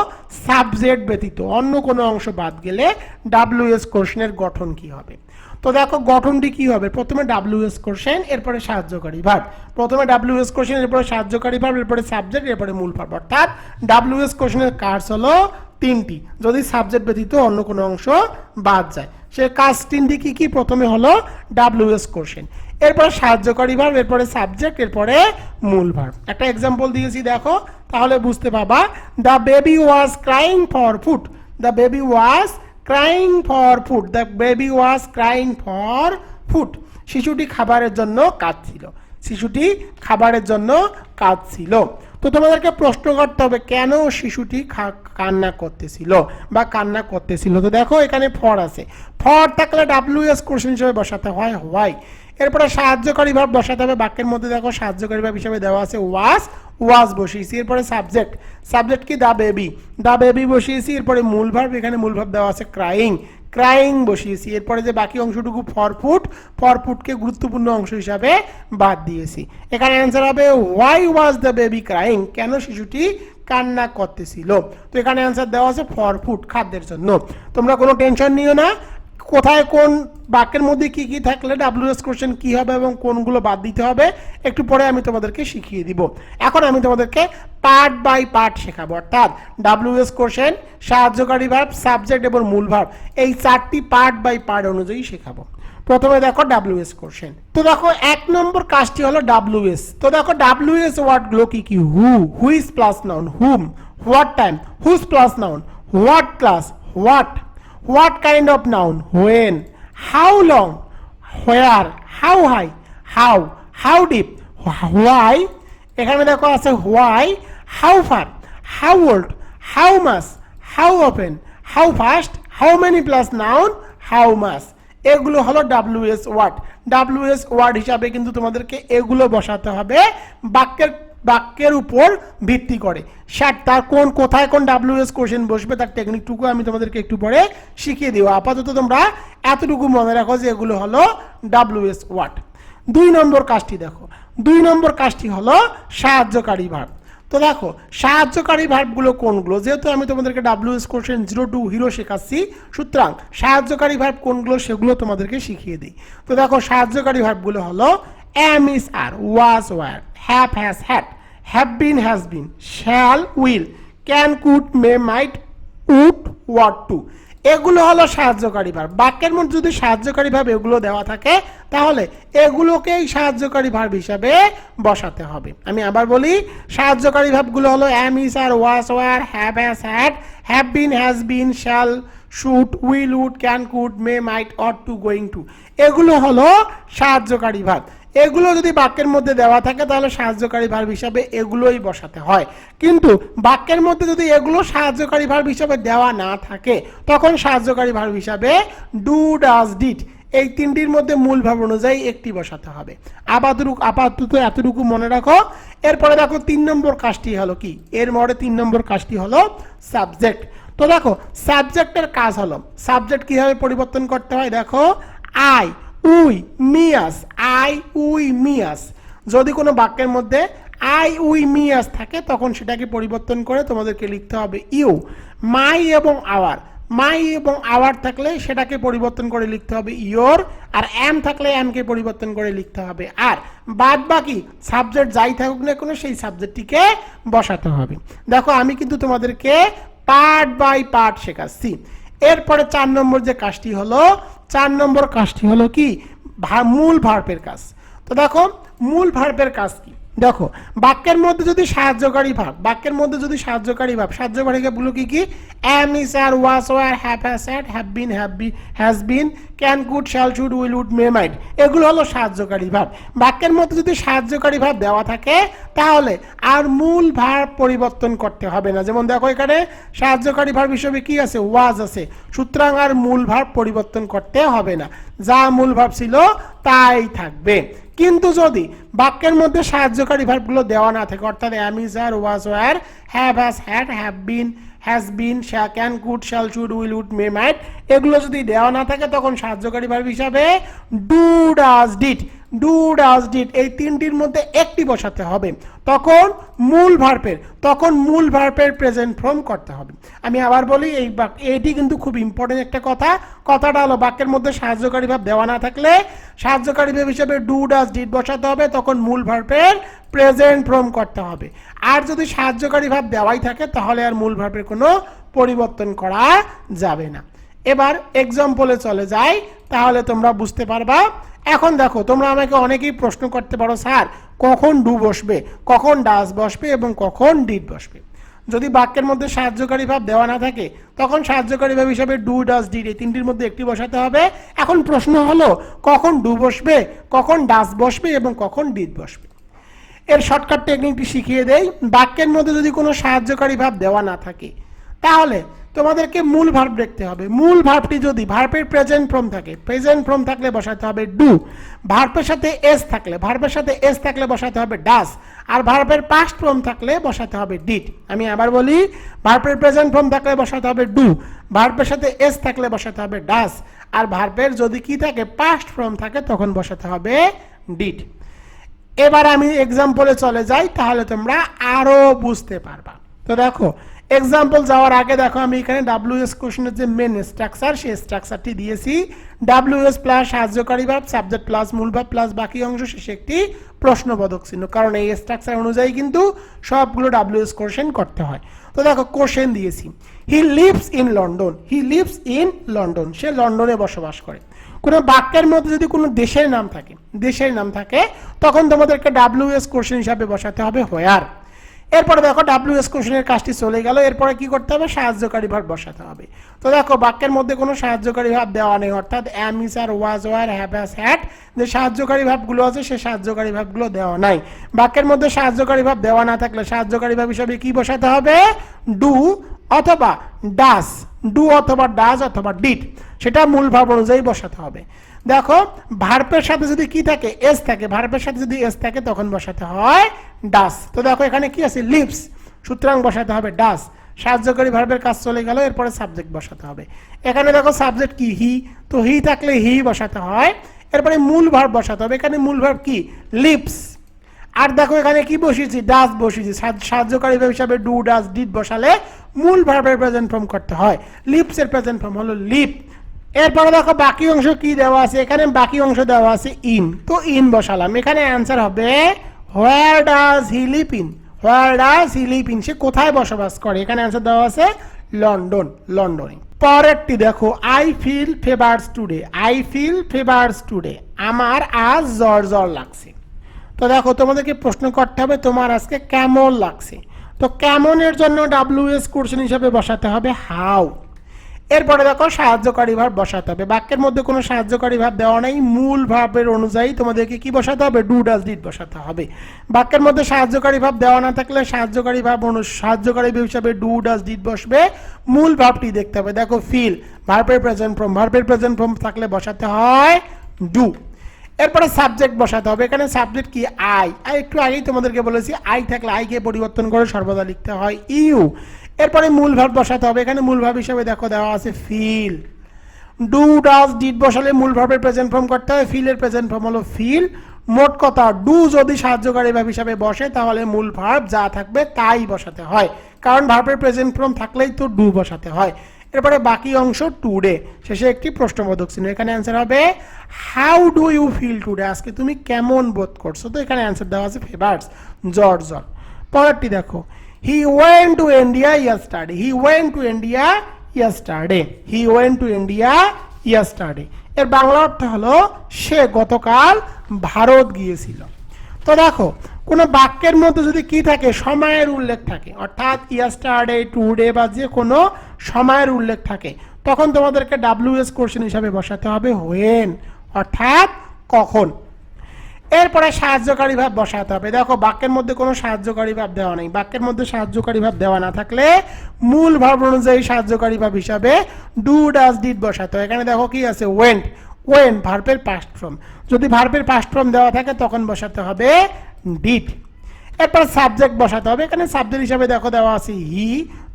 সাবজেক্ট ব্যতীত অন্য কোনো অংশ বাদ গেলে ডাব্লিউএস কোশ্চেনের গঠন কি হবে। তো দেখো গঠনটি কি হবে, প্রথমে ডাব্লিউএস কোশ্চেন, এরপরে সাহায্যকারী ভার্ব। প্রথমে ডাব্লিউএস কোশ্চেন, এরপরে সাহায্যকারী ভার্ব, এরপরে সাবজেক্ট, এরপরে মূল ভার্ব। অর্থাৎ ডাব্লিউএস কোশ্চেনের কাজ হলো 3টি, যদি সাবজেক্ট ব্যতীত অন্য কোনো অংশ বাদ যায়। সে কাজ 3টি কি কি, প্রথমে হলো ডাব্লিউএস কোশ্চেন, এরপরে সাহায্যকারী ভার্ব, এরপরে সাবজেক্ট, এরপরে মূল ভার্ব। একটা এক্সাম্পল দিয়েছি দেখো, তাহলে বুঝতে পাবা। The baby was crying for food, the baby was crying for food, শিশুটি খাবারের জন্য কাঁদছিল। তো তোমাদেরকে প্রশ্ন করতে হবে কেন শিশুটি কান্না করতেছিল। তো দেখো এখানে ফর আছে, ফর থাকলে ডাব্লিউএস কোশ্চেন হিসেবে বসাতে হয় হোয়াই। এরপরে সাহায্যকারী ভার্ব বসাতে হবে। বাক্যের মধ্যে দেখো সাহায্যকারী ভার্ব হিসেবে দেওয়া আছে ওয়াজ বসিয়েছি। এরপরে সাবজেক্ট কি দ্য বেবি বসিয়েছি। এরপরে মূল ভার্ব, এখানে মূল ভার্ব দেওয়া আছে ক্রাইং বসিয়েছি। এরপরে যে বাকি অংশটুকু ফর ফুডকে গুরুত্বপূর্ণ অংশ হিসাবে বাদ দিয়েছি। এখানে অ্যান্সার হবে why was the baby crying, কেন শিশুটি কান্না করতেছিল। তো এখানে অ্যান্সার দেওয়া আছে ফর ফুড, খাদ্যের জন্য। তোমরা কোনো টেনশন নিও না, কোথায় কোন বাক্যের মধ্যে কি কি থাকলে ডাব্লিউএস কোশ্চেন কি হবে এবং কোনগুলো বাদ দিতে হবে একটু পরে আমি তোমাদেরকে শিখিয়ে দিব। এখন আমি তোমাদেরকে পার্ট বাই পার্ট শেখাবো, অর্থাৎ ডাব্লিউএস কোশ্চেন, সাহায্যকারী ভার্ব, সাবজেক্ট এবং মূল ভার্ব, এই 4টি পার্ট বাই পার্ট অনুযায়ী শেখাবো। প্রথমে দেখো ডাব্লিউএস কোশ্চেন। তো দেখো 1 নম্বর কাজটি হলো ডাব্লিউএস। তো দেখো ডাব্লিউএস ওয়ার্ডগুলো কি কি, which plus noun, whom, what time, whose plus noun, what class, what kind of noun, when, how long, where, how high, how deep, why, এখানে দেখো আছে why, how far, how old, how much, how often, how fast, how many plus noun, how much। এগুলো হলো WS word হিসাবে কিন্তু তোমাদেরকে এগুলো বসাতে হবে বাক্যের উপর ভিত্তি করে। তার কোথায় কোন ডাব্লিউএস কোশ্চেন বসবে তার টেকনিকটুকু আমি তোমাদেরকে একটু পরে শিখিয়ে দিব। আপাতত তোমরা এতটুকু মনে রাখো যে এগুলো হলো ডাব্লিউএস ওয়ার্ড। 2 নম্বর কাজটি দেখো, 2 নম্বর কাজটি হলো সাহায্যকারী ভার্ব। তো দেখো সাহায্যকারী ভার্বগুলো কোনগুলো, যেহেতু আমি তোমাদেরকে WS কোশ্চেন 0 to হিরো শেখাচ্ছি, সুতরাং সাহায্যকারী ভার্ব কোনগুলো সেগুলো তোমাদেরকে শিখিয়ে দিই। তো দেখো সাহায্যকারী ভার্বগুলো হলো am is are, was were, have has had, have been has been, shall will, can could may might would what to। এগুলো হলো সাহায্যকারী ভার্ব। বাক্যের মধ্যে যদি সাহায্যকারী ভার্ব এগুলো দেওয়া থাকে তাহলে এগুলোকেই সাহায্যকারী ভার্ব হিসাবে বসাতে হবে। আমি আবার বলি, সাহায্যকারী ভার্বগুলো হলো am is are, was were, have has had, have been has been, shall should will would, can could may might ought to going to। এগুলো হলো সাহায্যকারী ভার্ব। এগুলো যদি বাক্যের মধ্যে দেওয়া থাকে তাহলে সাহায্যকারী ভার্ব হিসাবে এগুলোই বসাতে হয়। কিন্তু বাক্যের মধ্যে যদি এগুলো সাহায্যকারী ভার্ব হিসাবে দেওয়া না থাকে তখন সাহায্যকারী ভার্ব হিসাবে ডু, ডাজ, ডিড এই তিনটির মধ্যে মূল ভাব অনুযায়ী একটি বসাতে হবে। আপাতত এতটুকু মনে রাখো। এরপরে দেখো 3 নম্বর কাজটি হলো কি, এর মধ্যে 3 নম্বর কাজটি হলো সাবজেক্ট। তো দেখো সাবজেক্টের কাজ হলো, সাবজেক্ট কিভাবে পরিবর্তন করতে হয় দেখো, আই, উই, মিয়াস, আই, উই, মিয়াস। যদি কোনো বাক্যের মধ্যে আই, উই, মিয়াস থাকে তখন সেটাকে পরিবর্তন করে তোমাদেরকে লিখতে হবে ইউ। মাই এবং আওয়ার, মাই এবং আওয়ার থাকলে সেটাকে পরিবর্তন করে লিখতে হবে ইয়োর, আর এম থাকলে এমকে পরিবর্তন করে লিখতে হবে আর। বাদ বাকি সাবজেক্ট যাই থাকুক না কোনো সেই সাবজেক্টটিকে বসাতে হবে। দেখো আমি কিন্তু তোমাদেরকে পার্ট বাই পার্ট শেখাচ্ছি। এরপরে 4 নম্বর যে কাজটি হলো, 4 নম্বর কাজটি হলো কি, মূল ভার্বের কাজ। তো দেখো মূল ভার্বের কাজ কি, দেখো বাক্যের মধ্যে যদি সাহায্যকারী ভার্ব, বাক্যের মধ্যে যদি সাহায্যকারী ভার্ব, সাহায্যকারী ভার্বগুলো কি কি, am is are, was were, have has had, have been has been, can could shall should will would may might এগুলো হলো সাহায্যকারী ভার্ব। বাক্যের মধ্যে যদি সাহায্যকারী ভার্ব দেওয়া থাকে তাহলে আর মূল ভার্ব পরিবর্তন করতে হবে না। যেমন দেখো এখানে সাহায্যকারী ভার্ব হিসেবে কি আছে, was আছে, সুতরাং আর মূল ভার্ব পরিবর্তন করতে হবে না, যা মূল ভার্ব ছিল তাই থাকবে। কিন্তু যদি বাক্যের মধ্যে সাহায্যকারী ভার্বগুলো দেওয়া না থাকে, অর্থাৎ am is are, was were, have has had, have been has been, can could shall should will would may might এগুলো যদি দেওয়া না থাকে তখন সাহায্যকারী ভার্ব হিসাবে do, does, did, do, does, did এই তিনটির মধ্যে একটি বসাতে হবে। তখন মূল ভার্বের প্রেজেন্ট ফর্ম করতে হবে। আমি আবার বলি, এটি কিন্তু খুব ইম্পর্টেন্ট একটা কথাটা হলো বাক্যের মধ্যে সাহায্যকারী ভার্ব দেওয়া না থাকলে সাহায্যকারী ভার্ব হিসেবে ডু, ডাজ, ডিড বসাতে হবে, তখন মূল ভার্বের প্রেজেন্ট ফর্ম করতে হবে। আর যদি সাহায্যকারী ভার্ব দেওয়াই থাকে তাহলে আর মূল ভার্বের কোনো পরিবর্তন করা যাবে না। এবার এক্সাম্পলে চলে যাই, তাহলে তোমরা বুঝতে পারবা। এখন দেখো তোমরা আমাকে অনেকেই প্রশ্ন করতে পারো, স্যার কখন ডু বসবে, কখন ডাজ বসবে এবং কখন ডিড বসবে। যদি বাক্যের মধ্যে সাহায্যকারী ভার্ব দেওয়া না থাকে তখন সাহায্যকারী ভার্ব হিসেবে ডু, ডাজ, ডিড এই তিনটির মধ্যে একটি বসাতে হবে। এখন প্রশ্ন হলো কখন ডু বসবে, কখন ডাজ বসবে এবং কখন ডিড বসবে। এর শর্টকাট টেকনিকটি শিখিয়ে দেই। বাক্যের মধ্যে যদি কোনো সাহায্যকারী ভার্ব দেওয়া না থাকে তাহলে তোমাদেরকে মূল ভার্ব দেখতে হবে। মূল ভার্বটি যদি ভার্বের প্রেজেন্ট ফর্ম থাকে, প্রেজেন্ট ফর্ম থাকলে বসাতে হবে ডু, ভার্বের সাথে এস থাকলে বসাতে হবে ডাজ, আর ভার্বের পাস্ট ফর্ম থাকলে বসাতে হবে ডিড। আমি আবার বলি, ভার্বের প্রেজেন্ট ফর্ম থাকলে বসাতে হবে ডু, ভার্বের সাথে এস থাকলে বসাতে হবে ডাজ, আর ভার্বের যদি কি থাকে পাস্ট ফর্ম থাকে তখন বসাতে হবে ডিড। এবার আমি এক্সাম্পলে চলে যাই, তাহলে তোমরা আরো বুঝতে পারবা। তো দেখো এক্সাম্পল যাওয়ার আগে দেখো আমি এখানে WS কোশ্চেনের যে মেন স্ট্রাকচার সেই স্ট্রাকচারটি দিয়েছি। WS প্লাস সাহায্যকারী ভার্ব, সাবজেক্ট প্লাস মূল ভার্ব প্লাস বাকি অংশ শেষে একটি প্রশ্নবোধক চিহ্ন, কারণ এই স্ট্রাকচার অনুযায়ী কিন্তু সবগুলো WS কোশ্চেন করতে হয়। তো দেখো কোশ্চেন দিয়েছি, he lives in London, he lives in London, সে লন্ডনে বসবাস করে। কোনো বাক্যের মধ্যে যদি কোনো দেশের নাম থাকে তখন তোমাদেরকে WS কোশ্চেন হিসাবে বসাতে হবে হোয়ার। এরপরে দেখো WS কোশ্চেনের কাজটি চলে গেল, এরপরে কি করতে হবে, সাহায্যকারী ভার্ব বসাতে হবে। তো দেখো বাক্যের মধ্যে কোনো সাহায্যকারী ভার্ব দেওয়া নেই, অর্থাৎ am is are, was were, have has had যে সাহায্যকারী ভার্বগুলো আছে সেই সাহায্যকারী ভার্বগুলো দেওয়া নাই। বাক্যের মধ্যে সাহায্যকারী ভার্ব দেওয়া না থাকলে সাহায্যকারী ভার্ব হিসেবে কি বসাতে হবে, ডু অথবা ডাজ, ডু অথবা ডাজ অথবা ডিড, সেটা মূল ভার্ব অনুযায়ী বসাতে হবে। দেখো ভার্বের সাথে যদি কি থাকে, এস থাকে, ভার্বের সাথে যদি এস থাকে তখন বসাতে হয় ডাস। তো দেখো এখানে কি আছে, লিভস, সুতরাং বসাতে হবে ডাস। সাহায্যকারী ভার্বের কাজ চলে গেল, এরপরে সাবজেক্ট বসাতে হবে। এখানে দেখো সাবজেক্ট কি, হি, তো হি থাকলে হি বসাতে হয়। এরপরে মূল ভার্ব বসাতে হবে, এখানে মূল ভার্ব কি, লিভস। আর দেখো এখানে কি বসিয়েছি, ডাজ বসিয়েছি। সাহায্যকারী ভার্ব হিসাবে ডু ডাজ ডিড বসালে মূল ভার্বের প্রেজেন্ট ফর্ম করতে হয়। লিপস এর প্রেজেন্ট ফর্ম হলো লিপ। এরপরে দেখো বাকি অংশ কি দেওয়া আছে, এখানে বাকি অংশ দেওয়া আছে ইন, তো ইন বসালাম। এখানে অ্যান্সার হবে where does he live in, where does he live in, সে কোথায় বসবাস করে। এখানে অ্যান্সার দেওয়া আছে লন্ডন, লন্ডনে। পরেরটি দেখো, I feel fevers today, I feel fevers today, আমার আজ জ্বর জ্বর লাগছে। তো দেখো তোমাদেরকে প্রশ্ন করতে হবে তোমার আজকে কেমন লাগছে। তো কেমনের জন্য ডাব্লিউএস কোশ্চেন হিসাবে বসাতে হবে হাউ। এরপরে দেখো সাহায্যকারী ভার্ব বসাতে হবে। বাক্যের মধ্যে কোনো সাহায্যকারী ভার্ব দেওয়া নাই, মূল ভার্বের অনুযায়ী তোমাদেরকে কি বসাতে হবে, ডু ডাজ ডিড বসাতে হবে। বাক্যের মধ্যে সাহায্যকারী ভার্ব দেওয়া না থাকলে সাহায্যকারী ভার্ব হিসাবে ডু ডাজ ডিড বসবে, মূল ভার্বটি দেখতে হবে। দেখো ফিল ভার্বের প্রেজেন্ট ফর্ম, ভার্বের প্রেজেন্ট ফর্ম থাকলে বসাতে হয় ডু। এরপরে সাবজেক্ট বসাতে হবে। এখানে সাবজেক্ট কি, আই। একটু আগেই তোমাদেরকে বলেছি আই থাকলে আইকে পরিবর্তন করে সর্বদা লিখতে হয় ইউ। এরপরে মূল ভার্ব বসাতে হবে। এখানে মূল ভার্ব হিসেবে দেখো দেওয়া আছে ফিল। ডু ডাজ ডিড বসালে মূল ভার্বের প্রেজেন্ট ফর্ম করতে হয়, ফিলের প্রেজেন্ট ফর্ম হলো ফিল। মোট কথা, ডু যদি সাহায্যকারী ভার্ব হিসাবে বসে তাহলে মূল ভার্ব যা থাকবে তাই বসাতে হয়, কারণ ভার্বের প্রেজেন্ট ফর্ম থাকলেই তো ডু বসাতে হয়। এরপরে বাকি অংশ টুডে, শেষে একটি প্রশ্নবোধক চিহ্ন। এখানে অ্যান্সার হবে how do you feel today, আজকে তুমি কেমন বোধ করছো। তো এখানে অ্যান্সার দেওয়া আছে ফেভার্স, জ্বর জ্বর। পরেরটি দেখো, he went to India yesterday, he went to India yesterday, he went to India yesterday. এর বাংলা অর্থ হলো সে গতকাল ভারত গিয়েছিল। তো দেখো কোনো বাক্যের মধ্যে যদি কি থাকে, সময়ের উল্লেখ থাকে, অর্থাৎ ইয়েস্টারডে, টুডে বা যে কোনো সময়ের উল্লেখ থাকে, তখন তোমাদেরকে ডাব্লিউএস কোশ্চেন হিসাবে বসাতে হবে হোয়েন, অর্থাৎ কখন। এরপরে সাহায্যকারী ভাব বসাতে হবে। দেখো বাক্যের মধ্যে কোনো সাহায্যকারী ভাব দেওয়া নেই, বাক্যের মধ্যে সাহায্যকারী ভাব দেওয়া না থাকলে মূল ভাব অনুযায়ী সাহায্যকারী ভাব হিসাবে ডু ডাজ ডিড বসাতে হয়। এখানে দেখো কি আছে, ওয়েন্ট, ওয়েন ভার্বের পাস্ট ফর্ম, যদি ভার্বের পাস্ট ফর্ম দেওয়া থাকে তখন বসাতে হবে ডিড। এরপর সাবজেক্ট বসাতে হবে। এখানে সাবজেক্ট হিসাবে দেখো দেওয়া আছে হি,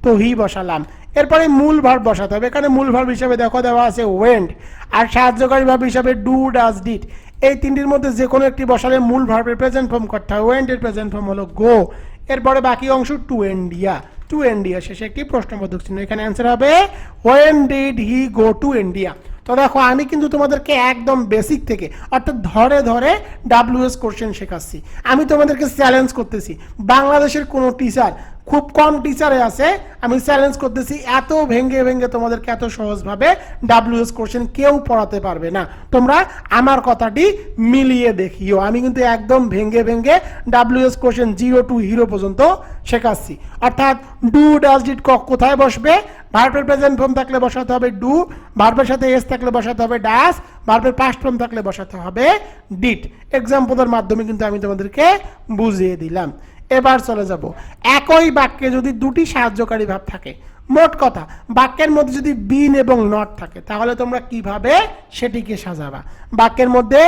তো হি বসালাম। এরপরে মূল ভার্ব বসাতে হবে। এখানে মূল ভার্ব হিসাবে দেখো দেওয়া আছে ওয়েন্ট, আর সাহায্যকারী ভাব হিসাবে ডু ডাজ ডিড। এই তিনটির মধ্যে যে কোনো একটি বসালে মূল ভার্বের প্রেজেন্ট ফর্ম করতে হয়, ওয়েন্ট এর প্রেজেন্ট ফর্ম হলো গো। এরপরে বাকি অংশ টু ইন্ডিয়া, টু ইন্ডিয়া, শেষে একটি প্রশ্নবোধক চিহ্ন। এখানে অ্যান্সার হবে when did he go to India. তো দেখো আমি কিন্তু তোমাদেরকে একদম বেসিক থেকে অর্থাৎ ধরে ধরে ডাব্লিউএস কোশ্চেন শেখাচ্ছি। আমি তোমাদেরকে চ্যালেঞ্জ করতেছি, বাংলাদেশের কোনো টিচার, খুব কম টিচারে আছে, আমি চ্যালেঞ্জ করতেছি এত ভেঙ্গে ভেঙ্গে তোমাদেরকে এত সহজভাবে ডাব্লিউএস কোশ্চেন কেউ পড়াতে পারবে না। তোমরা আমার কথাটি মিলিয়ে দেখিও, আমি কিন্তু একদম ভেঙ্গে ভেঙ্গে ডাব্লিউএস কোশ্চেন 0 টু হিরো পর্যন্ত শেখাচ্ছি। অর্থাৎ ডু ডাজ ডিড কোথায় বসবে, ভার্বের প্রেজেন্ট ফর্ম থাকলে বসাতে হবে ডু, ভার্বের সাথে এস থাকলে বসাতে হবে ডাজ, ভার্বের পাস্ট ফর্ম থাকলে বসাতে হবে ডিড। এক্সাম্পলের মাধ্যমে কিন্তু আমি তোমাদেরকে বুঝিয়ে দিলাম। এবার চলে যাব, একই বাক্যে যদি দুটি সাহায্যকারী ভাব থাকে, মোট কথা বাক্যের মধ্যে যদি বিন এবং নট থাকে তাহলে তোমরা কিভাবে সেটিকে সাজাবা। বাক্যের মধ্যে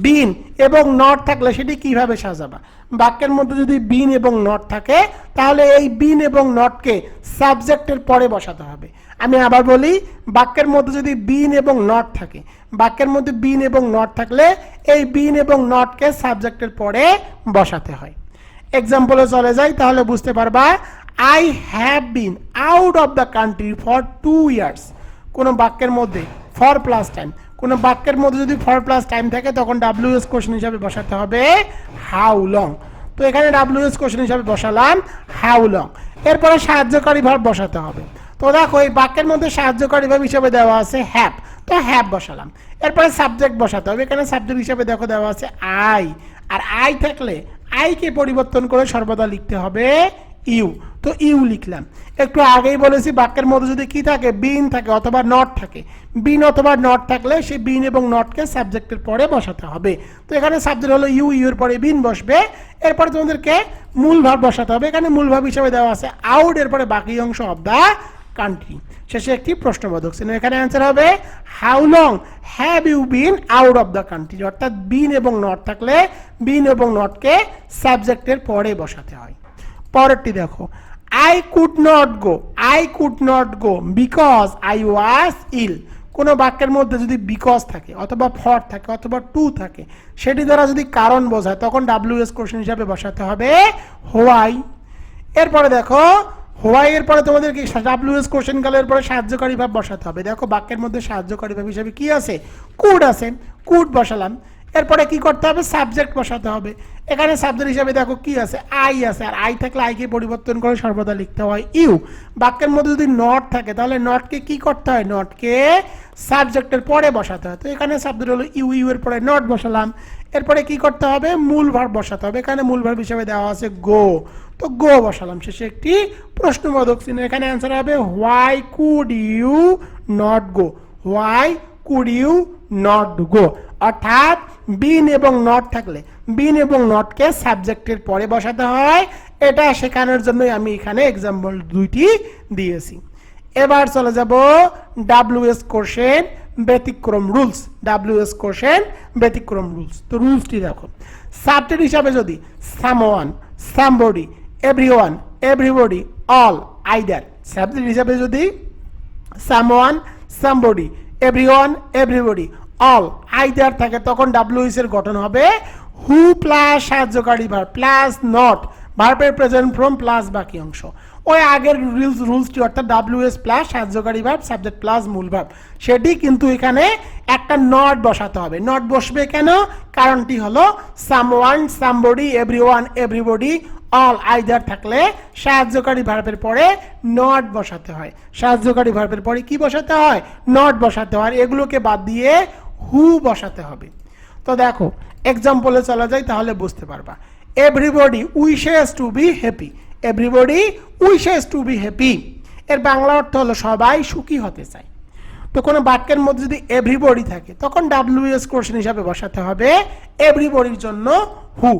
বিন এবং নট থাকলে সেটি কিভাবে সাজাবা। বাক্যের মধ্যে যদি বিন এবং নট থাকে তাহলে এই বিন এবং নটকে সাবজেক্টের পরে বসাতে হবে। আমি আবার বলি, বাক্যের মধ্যে যদি বিন এবং নট থাকে, বাক্যের মধ্যে বিন এবং নট থাকলে এই বিন এবং নটকে সাবজেক্টের পরে বসাতে হয়। এক্সাম্পলে চলে যাই তাহলে বুঝতে পারবা। I have bin out of the country for 2 years। কোনো বাক্যের মধ্যে ফর প্লাস টাইম, কোনো বাক্যের মধ্যে যদি ফর প্লাস টাইম থাকে তখন ডাব্লিউএস কোশ্চেন হিসাবে বসাতে হবে হাউ লং। তো এখানে ডাব্লিউএস কোশ্চেন হিসাবে বসালাম হাউ লং। এরপরে সাহায্যকারী ভার্ব বসাতে হবে। তো দেখো এই বাক্যের মধ্যে সাহায্যকারী ভার্ব হিসাবে দেওয়া আছে হ্যাভ, তো হ্যাভ বসালাম। এরপরে সাবজেক্ট বসাতে হবে। এখানে সাবজেক্ট হিসাবে দেখো দেওয়া আছে আই, আর আই থাকলে আইকে পরিবর্তন করে সর্বদা লিখতে হবে ইউ, তো ইউ লিখলাম। একটু আগেই বলেছি বাক্যের মধ্যে যদি কি থাকে, বিন থাকে অথবা নট থাকে, বিন অথবা নট থাকলে সেই বিন এবং নটকে সাবজেক্টের পরে বসাতে হবে। তো এখানে সাবজেক্ট হলো ইউ, ইউর পরে বিন বসবে। এরপরে তোমাদেরকে মূল ভার্ব বসাতে হবে। এখানে মূল ভার্ব হিসেবে দেওয়া আছে আউট, এরপরে বাকি অংশ অফ দ্য কান্ট্রি, শেষে একটি প্রশ্নবোধক চিহ্ন। এখানে অ্যান্সার হবে how long have you been out of the country. অর্থাৎ বিন এবং নট থাকলে বিন এবং নটকে সাবজেক্টের পরে বসাতে হয়। পরেরটি দেখো, I could not go, I could not go because I was ill. কোনো বাক্যের মধ্যে যদি বিকজ থাকে অথবা ফর থাকে অথবা টু থাকে, সেটি দ্বারা যদি কারণ বোঝায় তখন WH কোশ্চেন হিসাবে বসাতে হবে হোয়াই। এরপরে দেখো হোয়াই এর পরে তোমাদেরকে WH কোশ্চেন গেল, এরপরে সাহায্যকারী ভাব বসাতে হবে। দেখো বাক্যের মধ্যে সাহায্যকারী ভাব হিসাবে কি আছে, কুড আছে, কুড বসালাম। এরপরে কি করতে হবে, সাবজেক্ট বসাতে হবে। এখানে সাবজেক্ট হিসাবে দেখো কি আছে, আই আছে, আর আই থাকলে আইকে পরিবর্তন করে সর্বদা লিখতে হয় ইউ। বাক্যের মধ্যে যদি নট থাকে তাহলে নটকে কি করতে হয়, নটকে সাবজেক্টের পরে বসাতে হয়। তো এখানে সাবজেক্ট হলো ইউ, ইউ এর পরে নট বসালাম। এরপরে কি করতে হবে, মূল ভার্ব বসাতে হবে। এখানে মূল ভার্ব হিসাবে দেওয়া আছে গো, তো গো বসালাম। শেষে একটি প্রশ্নবোধক চিহ্ন। এখানে অ্যান্সার হবে why could you not go, why could you not go. অর্থাৎ বিন এবং নট থাকলে বিন এবং নটকে সাবজেক্টের পরে বসাতে হয়। এটা শেখানোর জন্যই আমি এখানে এক্সাম্পল দুইটি দিয়েছি। এবার চলে যাব WH কোশ্চেন ব্যতিক্রম রুলস। WH কোশ্চেন ব্যতিক্রম রুলস। তো রুলসটি দেখো, সাবজেক্ট হিসাবে যদি someone, somebody, everyone, everybody, all, either. Subject হিসাবে যদি someone, somebody, everyone, everybody, all, either থাকে তখন WH এর গঠন হবে হু প্লাস সাহায্যকারী ভার্ব প্লাস নট, ভার্বের প্রেজেন্ট ফর্ম প্লাস বাকি অংশ। ওই আগের রুলসটি অর্থাৎ WH প্লাস সাহায্যকারী ভার্ব সাবজেক্ট প্লাস মূল ভার্ব, সেটি কিন্তু এখানে একটা নট বসাতে হবে। নট বসবে কেন, কারণটি হলো someone, somebody, everyone, everybody, all, either থাকলে সাহায্যকারী ভার্বের পরে নট বসাতে হয়। সাহায্যকারী ভার্বের পরে কি বসাতে হয়, নট বসাতে হয়। এগুলোকে বাদ দিয়ে হু বসাতে হবে। তো দেখো এক্সাম্পলে চলা যায় তাহলে বুঝতে পারবা। Everybody wishes to be happy, everybody wishes to be happy, এর বাংলা অর্থ হলো সবাই সুখী হতে চায়। তো কোনো বাক্যের মধ্যে যদি এভরিবডি থাকে তখন WH কোশ্চেন হিসাবে বসাতে হবে এভরিবডির জন্য হু।